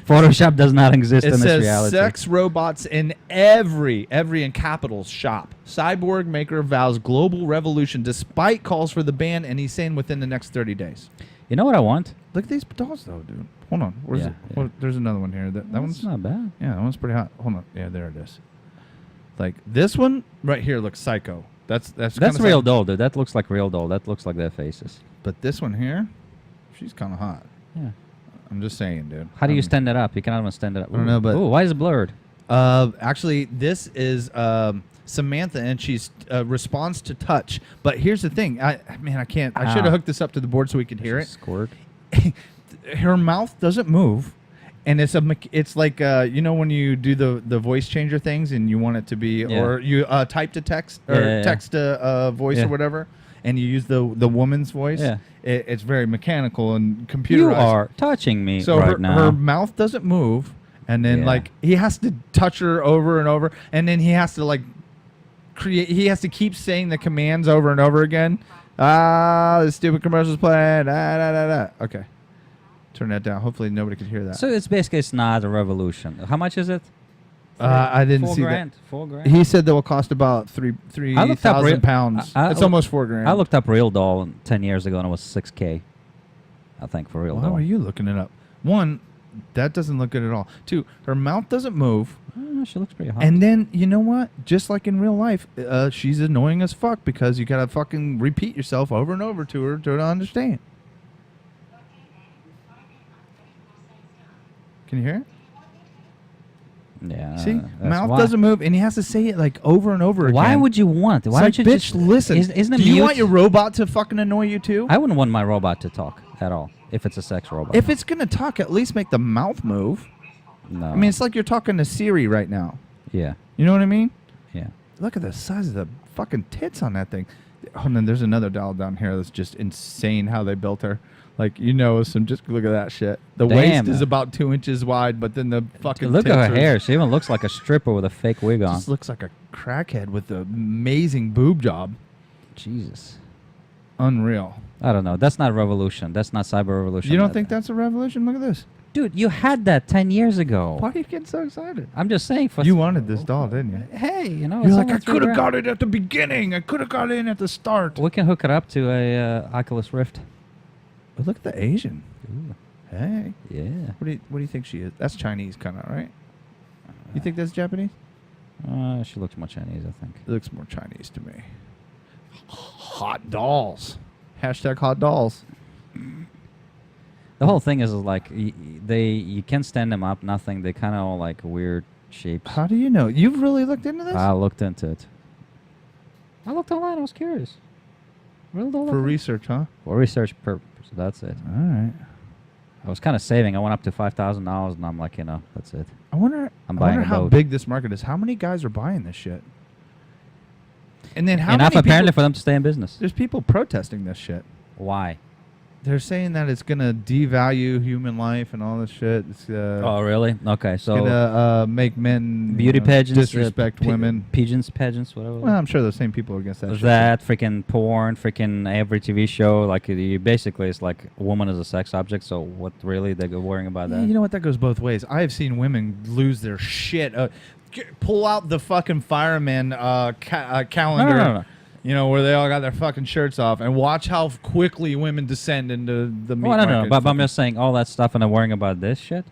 Photoshop does not exist It in this says reality. sex robots in every in capitals shop. Cyborg maker vows global revolution despite calls for the ban, and he's saying within the next 30 days. You know what I want? Look at these dolls, though, dude. Hold on. Where's Yeah, it? yeah. Oh, there's another one here. That That's one's not bad. yeah, that one's pretty hot. Hold on. Yeah, there it is. Like this one right here looks psycho. That's kinda real psycho. doll, dude. That looks like real doll. That looks like their faces. But this one here, she's kind of hot. Yeah. I'm just saying, dude. How do you stand it up? You cannot even stand it up. I don't know, but- Ooh, why is it blurred? Actually, this is Samantha, and she's responds to touch. But here's the thing, I can't. I should Ow. have hooked this up to the board so we could hear it. Squirt. Her mouth doesn't move, and it's like when you do the voice changer things, and you want it to be, Yeah. or you type to text or Yeah. text a voice Yeah. or whatever, and you use the woman's voice. Yeah. It's very mechanical and computerized. You are touching me So right her now. mouth doesn't move, and then Yeah. like he has to touch her over and over, and then he has to like create. He has to keep saying the commands over and over again. The stupid commercials playing. Da, da, da, da. Okay, turn that down. Hopefully nobody could hear that. So it's not a revolution. How much is it? I didn't see $4,000. $4,000. that. He said that will cost about I looked up real- £3,000. I- It's almost $4,000. I looked up real doll 10 years ago and it was $6,000. I think for real Why doll. are you looking it up? One, that doesn't look good at all. Two, her mouth doesn't move. She looks pretty hot. And then, you know what? Just like in real life, she's annoying as fuck because you gotta fucking repeat yourself over and over to her to understand. Can you hear it? yeah. See? That's Mouth why. doesn't move, and he has to say it like over and over again. Why would you want it? Why It's don't like, you bitch, just listen. Isn't it Do you mute? want your robot to fucking annoy you too? I wouldn't want my robot to talk at all if it's a sex robot. If it's gonna talk, at least make the mouth move. no. I mean, it's like you're talking to Siri right now. yeah. You know what I mean? Yeah. Look at the size of the fucking tits on that thing. Oh, and then there's another doll down here that's just insane how they built her. Like, some just look at that shit. The Damn. waist is about 2 inches wide, but then the fucking Look tits at her are- hair. She even looks like a stripper with a fake wig on. Just looks like a crackhead with an amazing boob job. Jesus. Unreal. I don't know. That's not revolution. That's not cyber revolution. You don't think that's a revolution? Look at this. Dude, you had that 10 years ago. Why are you getting so excited? I'm just saying. You wanted this doll, didn't you? Hey, You're it's like, only I could have $3,000. got it at the beginning. I could have got in at the start. We can hook it up to a Oculus Rift. But look at the Asian. Ooh. Hey. Yeah. What do you think she is? That's Chinese kind of, right? You think that's Japanese? She looks more Chinese, I think. It looks more Chinese to me. Hot dolls. Hashtag hot dolls. The whole thing is like you can't stand them up, nothing. They kind of all like weird shapes. How do you know? You've really looked into this? I looked into it. I looked online. I was curious. Real doll. For research, huh? For research purposes. That's it. All right. I was kind of saving. I went up to $5,000, and I'm like, that's it. I wonder I'm buying a how boat. big this market is. How many guys are buying this shit? And then how Enough many apparently people, for them to stay in business. there's people protesting this shit. Why? They're saying that it's going to devalue human life and all this shit. It's Oh, really? Okay, so going to make men beauty pageants, disrespect women. pageants, whatever. Well, I'm sure the same people are against that shit. That freaking porn, freaking every TV show, like you basically it's like a woman is a sex object. So what really they're worrying about Yeah, that? you know what? That goes both ways. I have seen women lose their shit. Pull out the fucking fireman calendar. No. Where they all got their fucking shirts off, and watch how quickly women descend into the meat Well, no, market. but I'm just saying all that stuff, and they're worrying about this shit.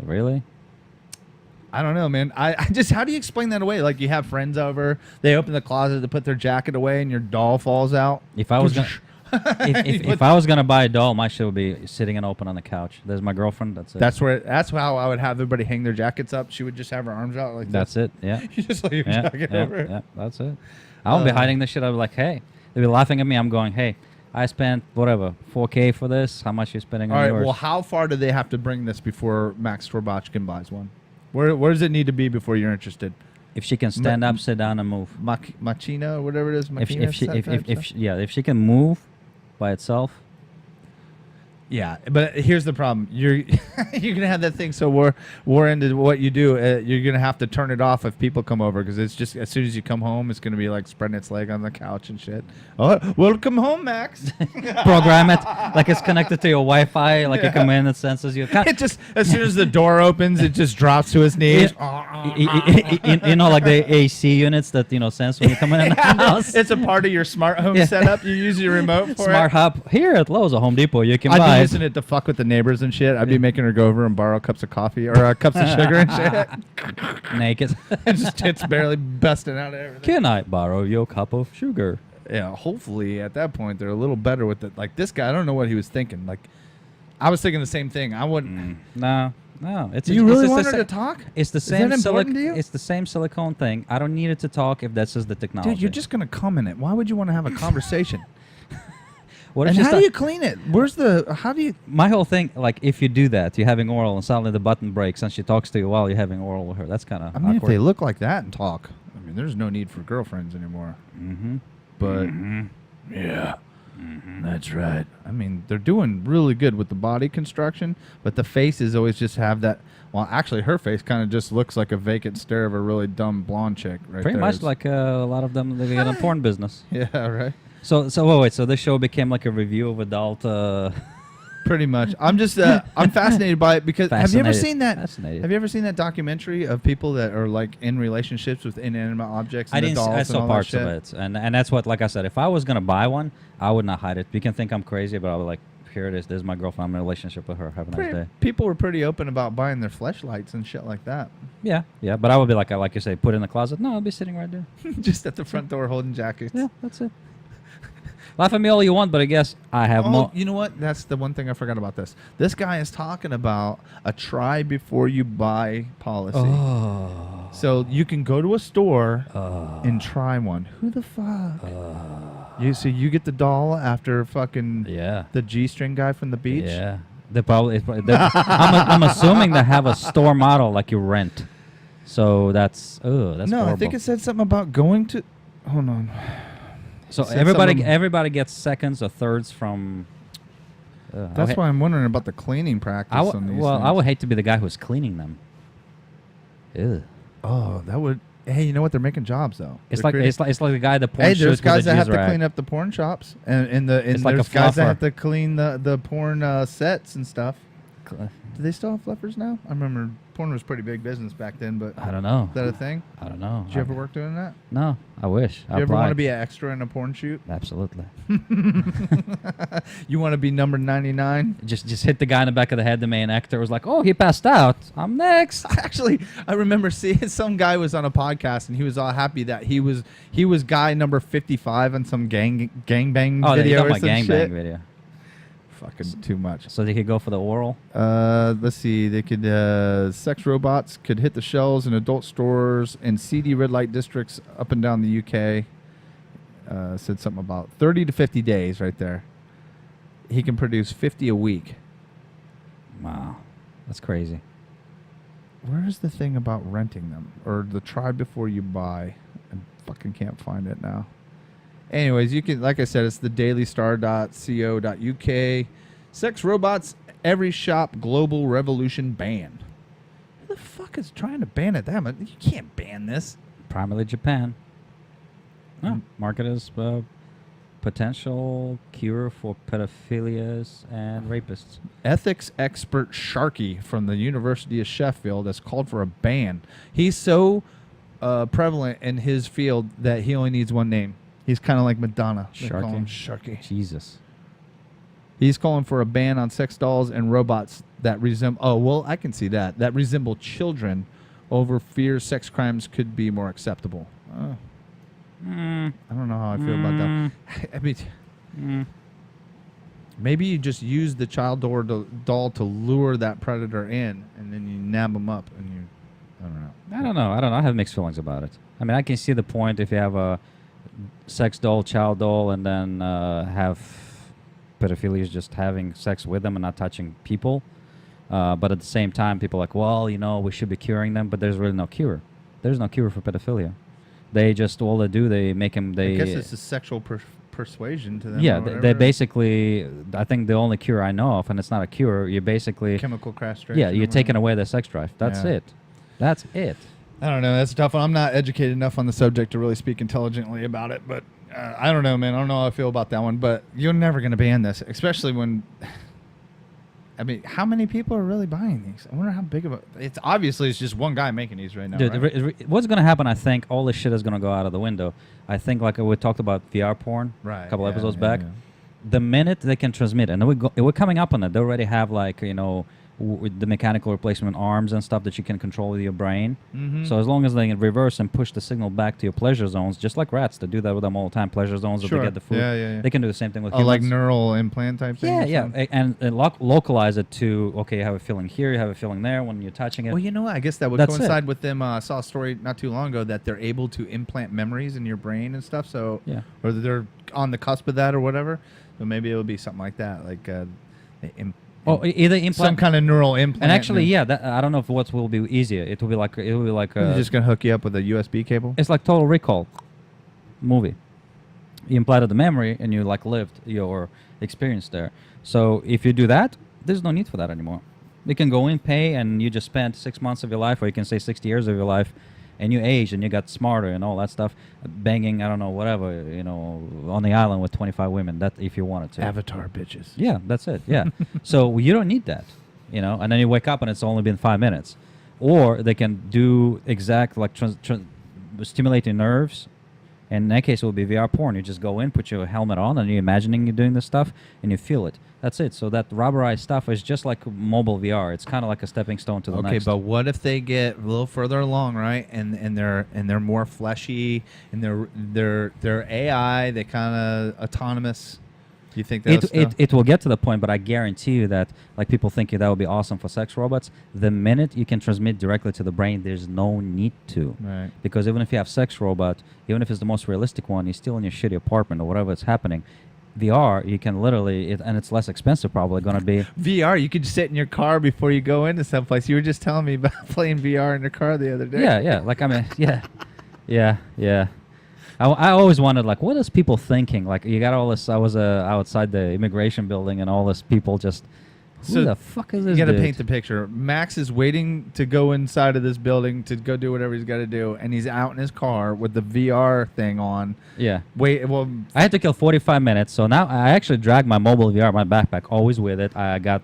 Really? I don't know, man. I just, how do you explain that away? Like, you have friends over, they open the closet to put their jacket away, and your doll falls out. If I was gonna, if I was gonna buy a doll, my shit would be sitting and open on the couch. There's my girlfriend. That's it. That's how I would have everybody hang their jackets up. She would just have her arms out like That's it. Yeah. You just lay your jacket over it. Yeah. That's it. I won't be hiding this shit. I'll be like, hey, they'll be laughing at me. I'm going, hey, I spent whatever $4K for this. How much are you spending on All right. yours? Well, how far do they have to bring this before Max Torbochkin buys one? Where does it need to be before you're interested? If she can stand up, sit down, and move. Machina or whatever it is. If she can move by itself. Yeah, but here's the problem. You're gonna have that thing so war into what you do. You're gonna have to turn it off if people come over, because it's just as soon as you come home, it's gonna be like spreading its leg on the couch and shit. Oh, welcome home, Max. Program it like it's connected to your Wi-Fi. Like you come in, it senses you. It just, as soon as the door opens, it just drops to his knees. You know, like the AC units that sense when you come in the house. It's a part of your smart home setup. You use your remote for Smart it. hub here at Lowe's or Home Depot. You can I'd buy be using it to fuck with the neighbors and shit. I'd be making her go over and borrow cups of coffee or cups of sugar and shit. naked. And just tits barely busting out of everything. Can I borrow your cup of sugar? Yeah, hopefully at that point they're a little better with it. Like this guy, I don't know what he was thinking. Like, I was thinking the same thing. I wouldn't. No. It's Do you really it's want the her sa- to talk? It's the Is same that important to you? It's the same silicone thing. I don't need it to talk if that's just the technology. Dude, you're just gonna come in it. Why would you want to have a conversation? What And if how just do you clean it? How do you? my whole thing, like if you do that, you're having oral and suddenly the button breaks and she talks to you while you're having oral with her. That's kind of I mean, awkward. if they look like that and talk, I mean, there's no need for girlfriends anymore. Mm-hmm. But yeah, that's right. I mean, they're doing really good with the body construction, but the faces always just have that. Well, actually, her face kind of just looks like a vacant stare of a really dumb blonde chick, right? Pretty there. much It's- like a lot of them, they get in porn business. Yeah, right. So wait. So this show became like a review of adult. Pretty much. I'm just I'm fascinated by it because have you ever Fascinated. seen that? Fascinated. Have you ever seen that documentary of people that are like in relationships with inanimate objects? And I the didn't. dolls I and saw all parts that of shit? it, and that's what. Like I said, if I was gonna buy one, I would not hide it. You can think I'm crazy, but I'll be like, here it is. There's my girlfriend. I'm in a relationship with her. Have a nice day. People were pretty open about buying their fleshlights and shit like that. Yeah. But I would be like you say, put it in the closet. No, I'll be sitting right there. Just at the front door holding jackets. Yeah, that's it. Laugh at me all you want, but I guess I have more. You know what? That's the one thing I forgot about this. This guy is talking about a try before you buy policy. Oh. So you can go to a store and try one. Who the fuck? So you get the doll after fucking Yeah. the G-string guy from the beach? Yeah. I'm assuming they have a store model like you rent. So that's No, horrible. I think it said something about going to. Hold on. So said everybody something- gets seconds or thirds from. That's why I'm wondering about the cleaning practice on these I things. would hate to be the guy who's cleaning them. Ew. Oh, that would. Hey, you know what? They're making jobs though. It's They're like creating- it's like the guy that porn Hey, shoots there's with guys a that have jizz to rag. clean up the porn shops, and It's like a there's guys that fluffer. have to clean the porn sets and stuff. Do they still have fluffers now? I remember porn was pretty big business back then, but I don't know. is that a thing? I don't know. Did you ever work doing that? No, I wish. Do you ever want to be an extra in a porn shoot? Absolutely. You want to be number 99? Just hit the guy in the back of the head. The main actor was like, "Oh, he passed out. I'm next." Actually, I remember seeing some guy was on a podcast and he was all happy that he was guy number 55 on some gangbang Oh, video you're or talking some about shit. gangbang video. Fucking too much. So they could go for the oral. Let's see. They could sex robots could hit the shelves in adult stores and seedy red light districts up and down the UK. Said something about 30 to 50 days right there. He can produce 50 a week. Wow, that's crazy. Where's the thing about renting them or the try before you buy? I fucking can't find it now. Anyways, you can, like I said, it's the dailystar.co.uk. Sex robots, every shop, global revolution ban. Who the fuck is trying to ban it? Damn it, you can't ban this. Primarily Japan. No, market as potential cure for pedophilias and rapists. Ethics expert Sharkey from the University of Sheffield has called for a ban. He's so prevalent in his field that he only needs one name. He's kind of like Madonna. They call him Sharkey. Jesus. He's calling for a ban on sex dolls and robots that resemble. Oh, well, I can see that. That resemble children over fear sex crimes could be more acceptable. I don't know how I feel about that. I mean, maybe you just use the child doll to lure that predator in, and then you nab them up, and you. I don't know. I have mixed feelings about it. I mean, I can see the point if you have a sex doll, child doll, and then have pedophilia just having sex with them and not touching people. But at the same time, people are like, well, we should be curing them, but there's really no cure. There's no cure for pedophilia. They just, all they do, they make them, I guess it's a sexual persuasion to them. Yeah, they basically, I think the only cure I know of, and it's not a cure, you basically... Chemical castration. Yeah, you're taking away their sex drive. That's it. That's it. I don't know. That's a tough one. I'm not educated enough on the subject to really speak intelligently about it, but I don't know, man. I don't know how I feel about that one, but you're never going to ban this, especially when... I mean, how many people are really buying these? I wonder how big of a... It's obviously it's just one guy making these right now, Dude, right? what's going to happen, I think, all this shit is going to go out of the window. I think, like we talked about VR porn a couple episodes back. Yeah. The minute they can transmit, and we're coming up on it, they already have, like, with the mechanical replacement arms and stuff that you can control with your brain. So as long as they can reverse and push the signal back to your pleasure zones, just like rats, they do that with them all the time. Pleasure zones that they get the food. They can do the same thing with humans. Like neural implant type thing? Yeah. And localize it to, okay, you have a feeling here, you have a feeling there when you're touching it. Well, you know what? I guess that would coincide with them. I saw a story not too long ago that they're able to implant memories in your brain and stuff. So, or they're on the cusp of that or whatever. So maybe it would be something like that, like either implant some kind of neural implant. And actually, I don't know if what will be easier. It will be like they're just gonna hook you up with a USB cable. It's like Total Recall movie. You implanted the memory and you lived your experience there. So if you do that, there's no need for that anymore. You can go in, pay, and you just spent 6 months of your life, or you can say 60 years of your life, and you aged and you got smarter and all that stuff, banging, I don't know, whatever, on the island with 25 women, that if you wanted to. Avatar bitches. Yeah, that's it, yeah. So you don't need that, and then you wake up and it's only been 5 minutes. Or they can do exact, stimulate your nerves. And in that case, it will be VR porn. You just go in, put your helmet on, and you're imagining you're doing this stuff, and you feel it. That's it. So that rubberized stuff is just like mobile VR. It's kind of like a stepping stone to the next. Okay, but what if they get a little further along, right? And they're more fleshy, and they're AI. They kind of autonomous. Do you think it will get to the point? But I guarantee you that, like people think that would be awesome for sex robots. The minute you can transmit directly to the brain, there's no need to. Right. Because even if you have sex robot, even if it's the most realistic one, you're still in your shitty apartment or whatever is happening. VR, you can literally, and it's less expensive probably going to be. VR, you could sit in your car before you go into someplace. You were just telling me about playing VR in your car the other day. Yeah. Like, I mean, yeah. I always wondered, like, what is people thinking? Like, you got all this, I was outside the immigration building, and all this people just, who the fuck is this You got to dude? paint the picture. Max is waiting to go inside of this building to go do whatever he's got to do, and he's out in his car with the VR thing on. Yeah. Well, I had to kill 45 minutes, so now I actually drag my mobile VR, my backpack, always with it. I got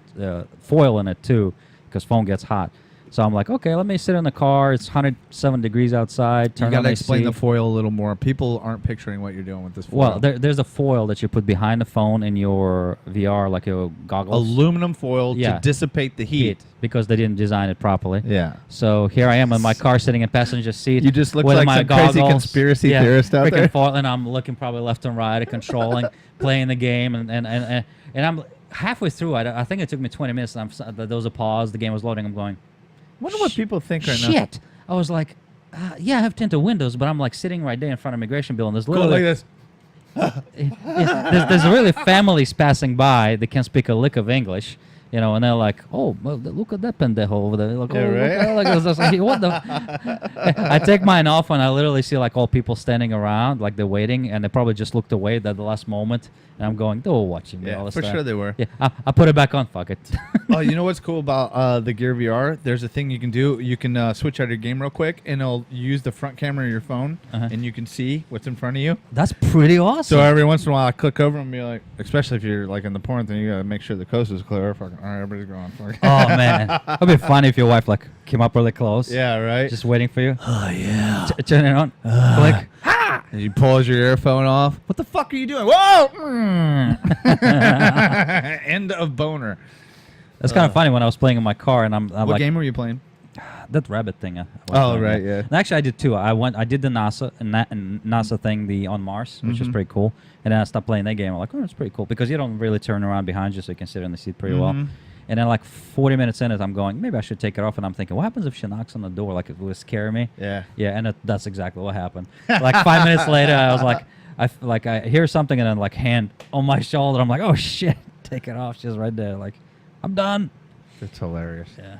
foil in it, too, because phone gets hot. So I'm like, okay, let me sit in the car. It's 107 degrees outside. You got to explain the foil a little more. People aren't picturing what you're doing with this foil. Well, there's a foil that you put behind the phone in your VR, like your goggles. Aluminum foil to dissipate the heat. Because they didn't design it properly. Yeah. So here I am in my car sitting in passenger seat. You just look with like my some goggles, crazy conspiracy theorist out there. Foil, and I'm looking probably left and right, controlling, playing the game, and I'm halfway through. I think it took me 20 minutes. And there was a pause. The game was loading. I'm going, wonder what people think right now. Shit. I was like, yeah, I have tinted windows, but I'm like sitting right there in front of immigration building. There's literally like this. There's really families passing by that can't speak a lick of English, and they're like, oh, well, look at that pendejo over there. Like, what the? I take mine off and I literally see like all people standing around, like they're waiting, and they probably just looked away at the last moment. And I'm going, they were watching me all this for time. Sure they were. Yeah, I put it back on. Fuck it. Oh, you know what's cool about the Gear VR? There's a thing you can do. You can switch out your game real quick, and it'll use the front camera of your phone, and you can see what's in front of you. That's pretty awesome. So every once in a while, I click over and be like, especially if you're like in the porn thing, you gotta make sure the coast is clear. Fucking, all right, everybody's going. Oh man, it'd be funny if your wife like came up really close. Yeah, right. Just waiting for you. Oh yeah. Turn it on. Click. And you pulls your earphone off. What the fuck are you doing? Whoa! End of boner. That's kind of funny when I was playing in my car and I'm what like, game were you playing? that rabbit thing. Oh, right, yeah. And actually, I did too. I did the NASA thing, the on Mars, which was Mhm. pretty cool. And then I stopped playing that game. I'm like, oh, it's pretty cool because you don't really turn around behind you, so you can sit in the seat pretty well. Mhm. And then like 40 minutes in it, I'm going, maybe I should take it off. And I'm thinking, what happens if she knocks on the door? Like, it would scare me. Yeah. Yeah, and that's exactly what happened. Like 5 minutes later, I was like, I hear something and then like hand on my shoulder. I'm like, oh shit, take it off. She's right there. Like, I'm done. That's hilarious. Yeah.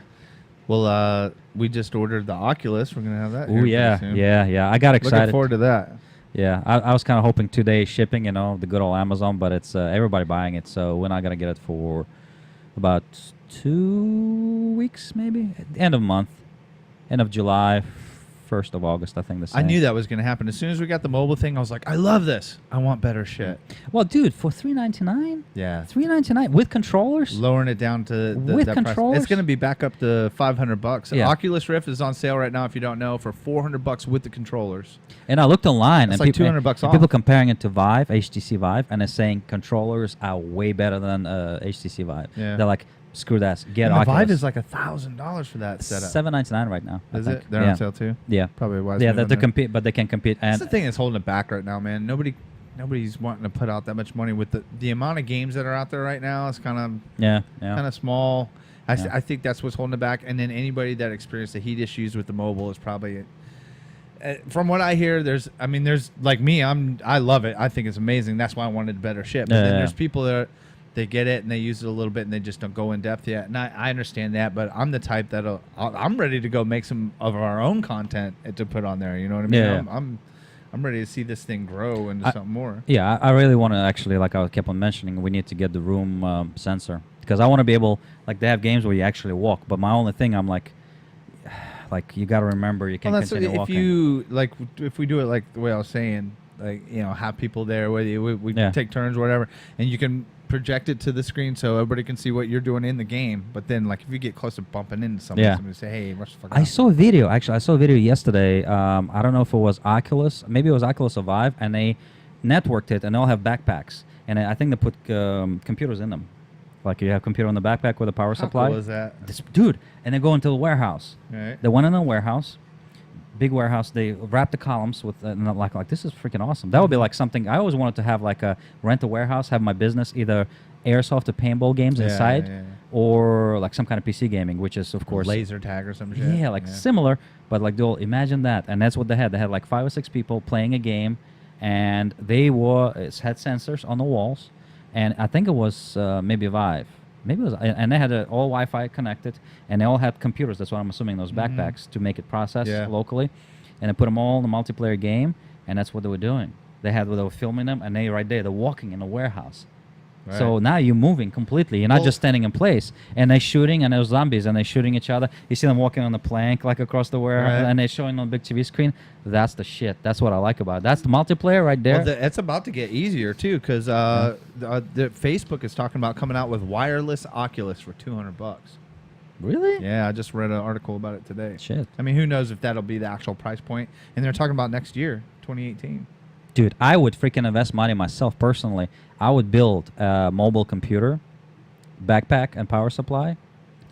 Well, we just ordered the Oculus. We're gonna have that. Oh here yeah, pretty soon. yeah. I got excited. Looking forward to that. Yeah, I was kind of hoping 2-day shipping, the good old Amazon, but it's everybody buying it, so we're not gonna get it for about 2 weeks, maybe end of month, end of July, 1st of August, I think. I knew that was gonna happen. As soon as we got the mobile thing, I was like, I love this. I want better shit. Well, dude, for $399, Yeah. $399 with controllers. Lowering it down to With that controllers? price. It's gonna be back up to $500. Yeah. Oculus Rift is on sale right now. If you don't know, for $400 with the controllers. And I looked online, That's and like people, $200 and people off. comparing it to Vive, HTC Vive, and they're saying controllers are way better than HTC Vive. Yeah. They're like, screw that, get And the Oculus. Vive is like $1,000 for that setup. $799 right now. I Is think. it? They're yeah. on sale too. Yeah. Probably wise. Yeah, move on they there. compete, but they can compete. That's And the thing that's holding it back right now, man. Nobody's wanting to put out that much money with the amount of games that are out there right now. It's kind yeah. of small. I Yeah. think that's what's holding it back. And then anybody that experienced the heat issues with the mobile is probably. From what I hear, there's like me. I love it. I think it's amazing. That's why I wanted better shit. But then there's people that they get it and they use it a little bit and they just don't go in depth yet. And I understand that, but I'm the type that I'm ready to go make some of our own content to put on there. You know what I mean? Yeah. I'm ready to see this thing grow into something more. Yeah, I really want to actually, like I kept on mentioning, we need to get the room sensor because I want to be able, like they have games where you actually walk. But my only thing, I'm like you got to remember you can't continue if walking. you like, if we do it like the way I was saying, like have people there whether we Yeah. take turns or whatever, and you can project it to the screen so everybody can see what you're doing in the game. But then, like, if you get close to bumping into somebody, Yeah. somebody say, "Hey, rush the fuck I out." saw a video, actually. I saw a video yesterday. I don't know if it was Oculus. Maybe it was Oculus or Vive, and they networked it, and they all have backpacks. And I think they put computers in them. Like, you have a computer on the backpack with a power How supply. cool was that? Dude, and they go into the warehouse. Right. They went in a warehouse, big warehouse. They wrap the columns with, and I'm like this is freaking awesome. That would be like something, I always wanted to have, like rent a warehouse, have my business, either airsoft or paintball games inside, yeah. or like some kind of PC gaming, which is, of course, laser tag or some shit. yeah, like similar, but like imagine that. And that's what they had. They had like 5 or 6 people playing a game, and they had sensors on the walls, and I think it was maybe Vive. Maybe it was, and they had all Wi-Fi connected, and they all had computers. That's what I'm assuming, those backpacks, to make it process locally, and they put them all in the multiplayer game, and that's what they were doing. They were filming them, and they're walking in a warehouse. Right. So now you're moving completely. You're not just standing in place. And they're shooting, and there's zombies, and they're shooting each other. You see them walking on the plank, like across the warehouse, Right. and they're showing on the big TV screen. That's the shit. That's what I like about it. That's the multiplayer right there. Well, it's about to get easier too, because the Facebook is talking about coming out with wireless Oculus for $200. Really? Yeah, I just read an article about it today. Shit. I mean, who knows if that'll be the actual price point? And they're talking about next year, 2018. Dude, I would freaking invest money myself personally. I would build a mobile computer, backpack, and power supply.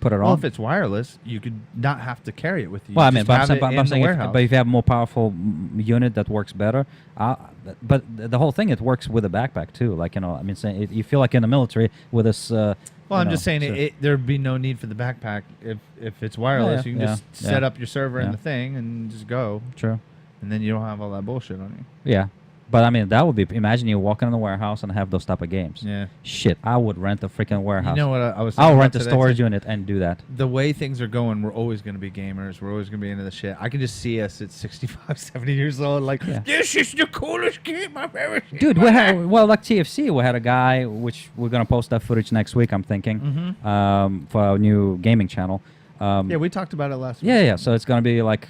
Put it Well, on. if it's wireless, you could not have to carry it with you. Well, I You mean, just but I'm have saying, it but I'm in the saying warehouse. but if you have a more powerful unit that works better, but the whole thing, it works with a backpack too. Like, I mean, saying you feel like in the military with this. Well, I'm know, just saying so- there'd be no need for the backpack if it's wireless. yeah, You can just yeah, set yeah. up your server in Yeah. the thing and just go, True. and then you don't have all that bullshit on you. Yeah. But I mean, that would be. Imagine you walking in the warehouse and have those type of games. Yeah. Shit, I would rent a freaking warehouse. You know what I was? I'll thinking rent a about today, storage too? unit and do that. The way things are going, we're always going to be gamers. We're always going to be into the shit. I can just see us at 65, 70 years old, like, Yeah. this is the coolest game I've ever seen. Dude, we had like TFC. We had a guy, which we're gonna post that footage next week. I'm thinking, for our new gaming channel. Yeah, we talked about it last week. Yeah. So it's gonna be like,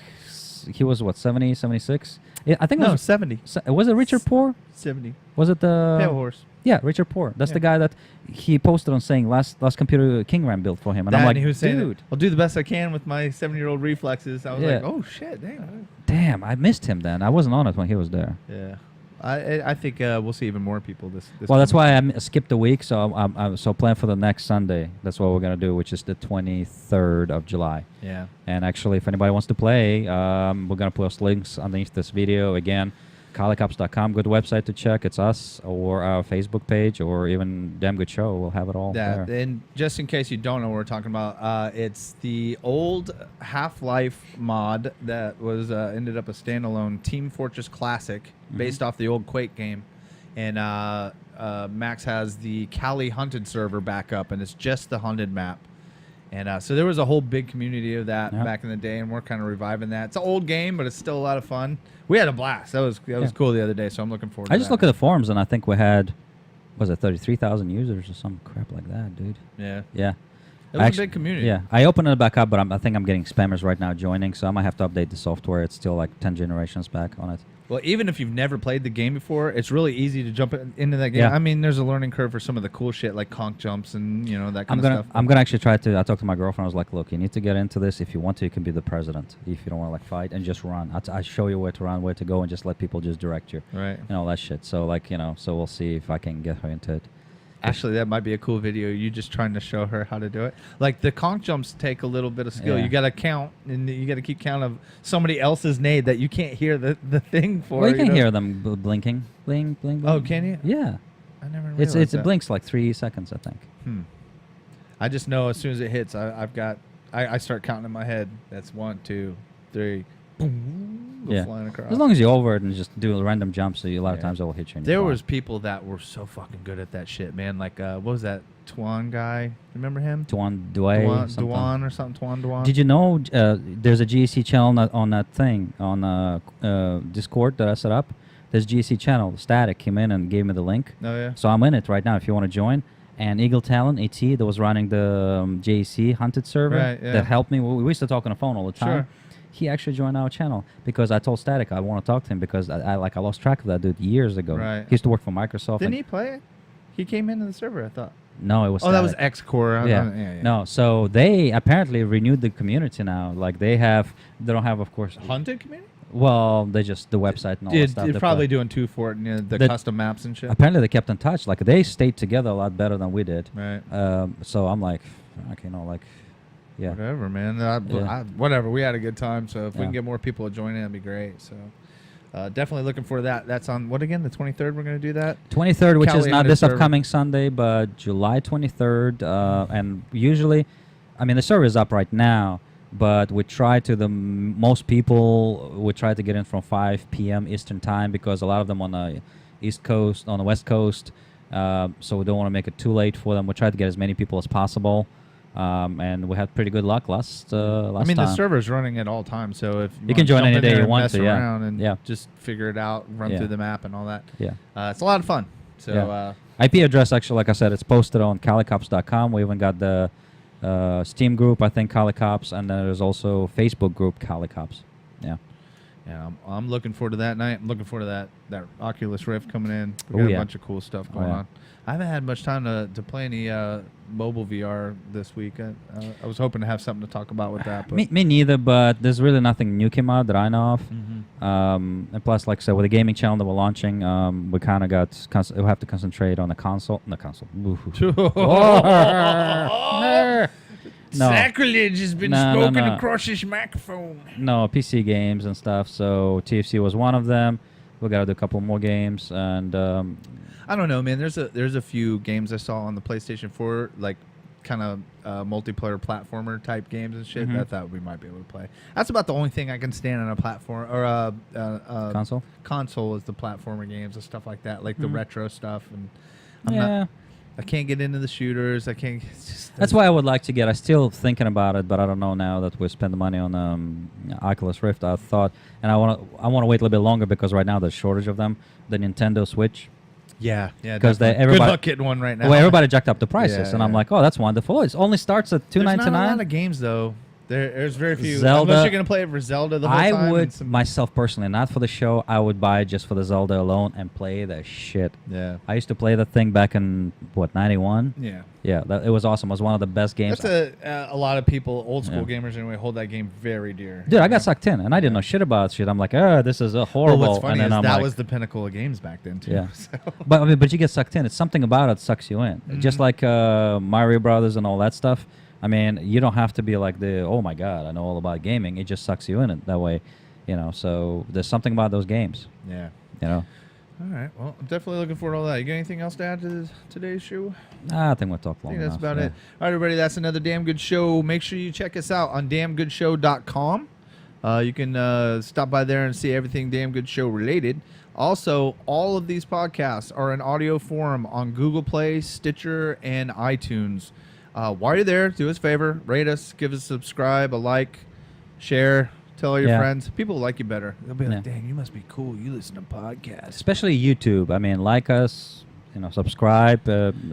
he was what 70, 76. Yeah, I think it No, was 70. Was it Richard Poor? 70. Was it the Pale horse. Yeah, Richard Poor. That's the guy that he posted on saying last computer King Ram built for him, and I'm like, he was saying, dude, I'll do the best I can with my 7-year-old reflexes. I was Yeah. like, oh shit, damn. damn, I missed him then. I wasn't on it when he was there. Yeah. I think we'll see even more people this Well, that's coming- why I skipped a week. So so plan for the next Sunday. That's what we're gonna do, which is the 23rd of July. Yeah. And actually, if anybody wants to play, we're gonna post links underneath this video again. Calicops.com, good website to check. It's us or our Facebook page or even Damn Good Show. We'll have it all Yeah, there. and just in case you don't know what we're talking about, it's the old Half-Life mod that was ended up a standalone Team Fortress Classic based off the old Quake game, and Max has the Cali Hunted server back up, and it's just the Hunted map. And so there was a whole big community of that back in the day, and we're kind of reviving that. It's an old game, but it's still a lot of fun. We had a blast. That was cool the other day, so I'm looking forward to I that. just look at the forums and I think we had, was it 33,000 users or some crap like that, dude? Yeah. Yeah. It was a big community. Yeah, I opened it back up, but I think I'm getting spammers right now joining, so I might have to update the software. It's still like 10 generations back on it. Well, even if you've never played the game before, it's really easy to jump into that game. Yeah. I mean, there's a learning curve for some of the cool shit like conch jumps and that kind of stuff. I'm gonna actually try to. I talked to my girlfriend. I was like, "Look, you need to get into this. If you want to, you can be the president. If you don't want to like fight and just run, I show you where to run, where to go, and just let people just direct you. Right. And all that shit. So like so we'll see if I can get her into it. Actually, that might be a cool video. You just trying to show her how to do it. Like the conch jumps take a little bit of skill. Yeah. You got to count, and you got to keep count of somebody else's nade that you can't hear the thing for. Well, you can know? hear them blinking, bling, bling, bling. Oh, can you? Yeah. I never realized It that. blinks like 3 seconds, I think. I just know as soon as it hits, I start counting in my head. That's 1, 2, 3. Boom, go Yeah. flying across. As long as you over it and just do a random jump, so a lot of Yeah. times it will hit you. In your There fall. was people that were so fucking good at that shit, man. Like, what was that Tuan guy? Remember him? Duan Dway. something. Duan or something. Tuan Duan. Did you know there's a GEC channel on that thing on Discord that I set up? There's GEC channel. Static came in and gave me the link. Oh yeah. So I'm in it right now if you want to join. And Eagle Talon, AT, that was running the JEC Hunted server Right, yeah. that helped me. We used to talk on the phone all the time. Sure. He actually joined our channel because I told Static I want to talk to him because I lost track of that dude years ago. Right. He used to work for Microsoft. Didn't and- he play it? He came into the server, I thought. No, it was Oh, that was Static. X-Core. Yeah. No, so they apparently renewed the community now. Like they don't have, of course. Hunted community? Well, they just the website and all that stuff. They're they probably put- doing 2 for it, the The- custom maps and shit. Apparently, they kept in touch. Like they stayed together a lot better than we did. Right. So I'm like, okay, yeah. Whatever, man. Yeah. Whatever. We had a good time. So if we Yeah. can get more people to join in, that'd be great. So definitely looking for that. That's on what again? The 23rd. We're gonna do that. 23rd, which is Cali not Hunted this server. upcoming Sunday, but July 23rd. And usually, I mean, the server is up right now, but we try to most people we try to get in from 5 p.m. Eastern time because a lot of them on the East Coast, on the West Coast. So we don't want to make it too late for them. We try to get as many people as possible. And we had pretty good luck last I mean, time. the server's running at all times, so if You can join jump any in day there you and want mess to, yeah. around and Yeah. just figure it out, run Yeah. through the map and all that. Yeah. It's a lot of fun. So Yeah. IP address, actually, like I said, it's posted on calicops.com. We even got the Steam group, I think, Calicops, and then there's also Facebook group, Calicops. Yeah. yeah, I'm looking forward to that night. I'm looking forward to that Oculus Rift coming in. We Oh, got yeah. a bunch of cool stuff Oh, going yeah. on. I haven't had much time to play any mobile VR this week. I was hoping to have something to talk about with that. But Me neither, but there's really nothing new came out that I know of. And plus, like I said, with the gaming channel that we're launching, we kind of we'll have to concentrate on the console. No. Sacrilege has been No, spoken no. across this microphone. No, PC games and stuff. So TFC was one of them. We got to do a couple more games, and I don't know, man. There's a few games I saw on the PlayStation 4, like kind of multiplayer platformer type games and shit. That I thought we might be able to play. That's about the only thing I can stand on a platform or a console. Console is the platformer games and stuff like that, like the retro stuff. And I can't get into the shooters. I can't. It's just, That's why I would like to get. I'm still thinking about it, but I don't know now that we spend the money on Oculus Rift. I thought, and I want to wait a little bit longer because right now there's shortage of them. The Nintendo Switch. Yeah. Because definitely. everybody- Good luck getting one right now. Well, everybody jacked up the prices, Yeah, and I'm yeah. like, oh, that's wonderful. It only starts at There's not a lot $299. of games though. There's very few. Zelda- Unless you're gonna play it for Zelda the whole time. I and would some- myself personally, not for the show. I would buy it just for the Zelda alone and play the shit. Yeah. I used to play the thing back in what 91. Yeah. Yeah, it was awesome. It was one of the best games. That's a lot of people, old school Yeah. gamers anyway, hold that game very dear. Dude, I got sucked in, and I didn't know shit about shit. I'm like, oh, this is a horrible. Well, what's funny and is then that I'm like, was the pinnacle of games back then too. Yeah. So. but I mean, but you get sucked in. It's something about it sucks you in. Just like Mario Brothers and all that stuff. I mean, you don't have to be like oh my god, I know all about gaming. It just sucks you in it that way, So there's something about those games, Yeah. All All right. Well, I'm definitely looking forward to all that. You got anything else to add to today's show? I think we'll talk long I think that's enough. about it. All right, everybody. That's another Damn Good Show. Make sure you check us out on damngoodshow.com. You can stop by there and see everything Damn Good Show related. Also, all of these podcasts are in audio form on Google Play, Stitcher, and iTunes. While you're there, do us a favor. Rate us. Give us a subscribe, a like, share. Tell all your Yeah. friends. People will like you better. They'll be like, Yeah. dang, you must be cool. You listen to podcasts. Especially YouTube. I mean, like us, subscribe,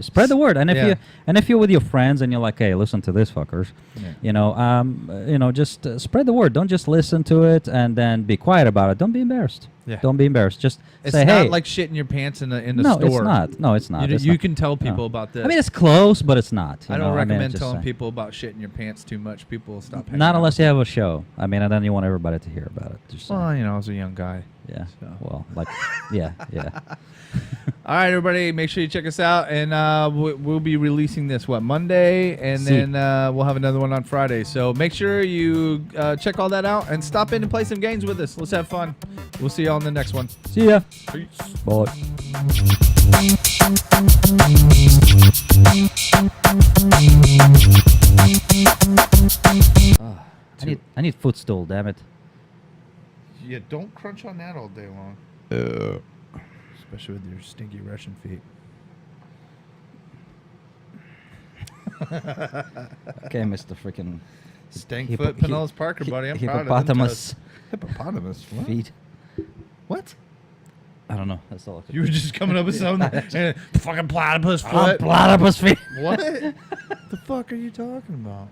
spread the word. And if Yeah. if you're with your friends and you're like, hey, listen to this fuckers, Yeah. just spread the word. Don't just listen to it and then be quiet about it. Don't be embarrassed. Yeah. Don't be embarrassed. Just It's say, not hey. like shitting your pants in the no, store. it's not. No, it's not. You, It's you not. can tell people No. about this. I mean, it's close, but it's not. I don't recommend just telling saying. people about shitting your pants too much. People will stop. hanging Not out. unless you have a show. I mean, and then you want everybody to hear about it. Just saying. Well, I was a young guy. Yeah. so. Well, yeah. All right, everybody, make sure you check us out, and we'll be releasing this Monday, and See. then we'll have another one on Friday. So make sure you check all that out and stop in and play some games with us. Let's have fun. We'll see you all in the next one. See ya. Peace. Bye. I need footstool, damn it. Yeah, don't crunch on that all day long. Especially with your stinky Russian feet. Okay, Mr. Freaking Stinkfoot Pinellas Parker, buddy. I'm proud of them. hippopotamus Hippopotamus? What? feet. What? I don't know. That's all I could You were just coming up with something. Fucking platypus Oh, foot. platypus feet. What? The fuck are you talking about?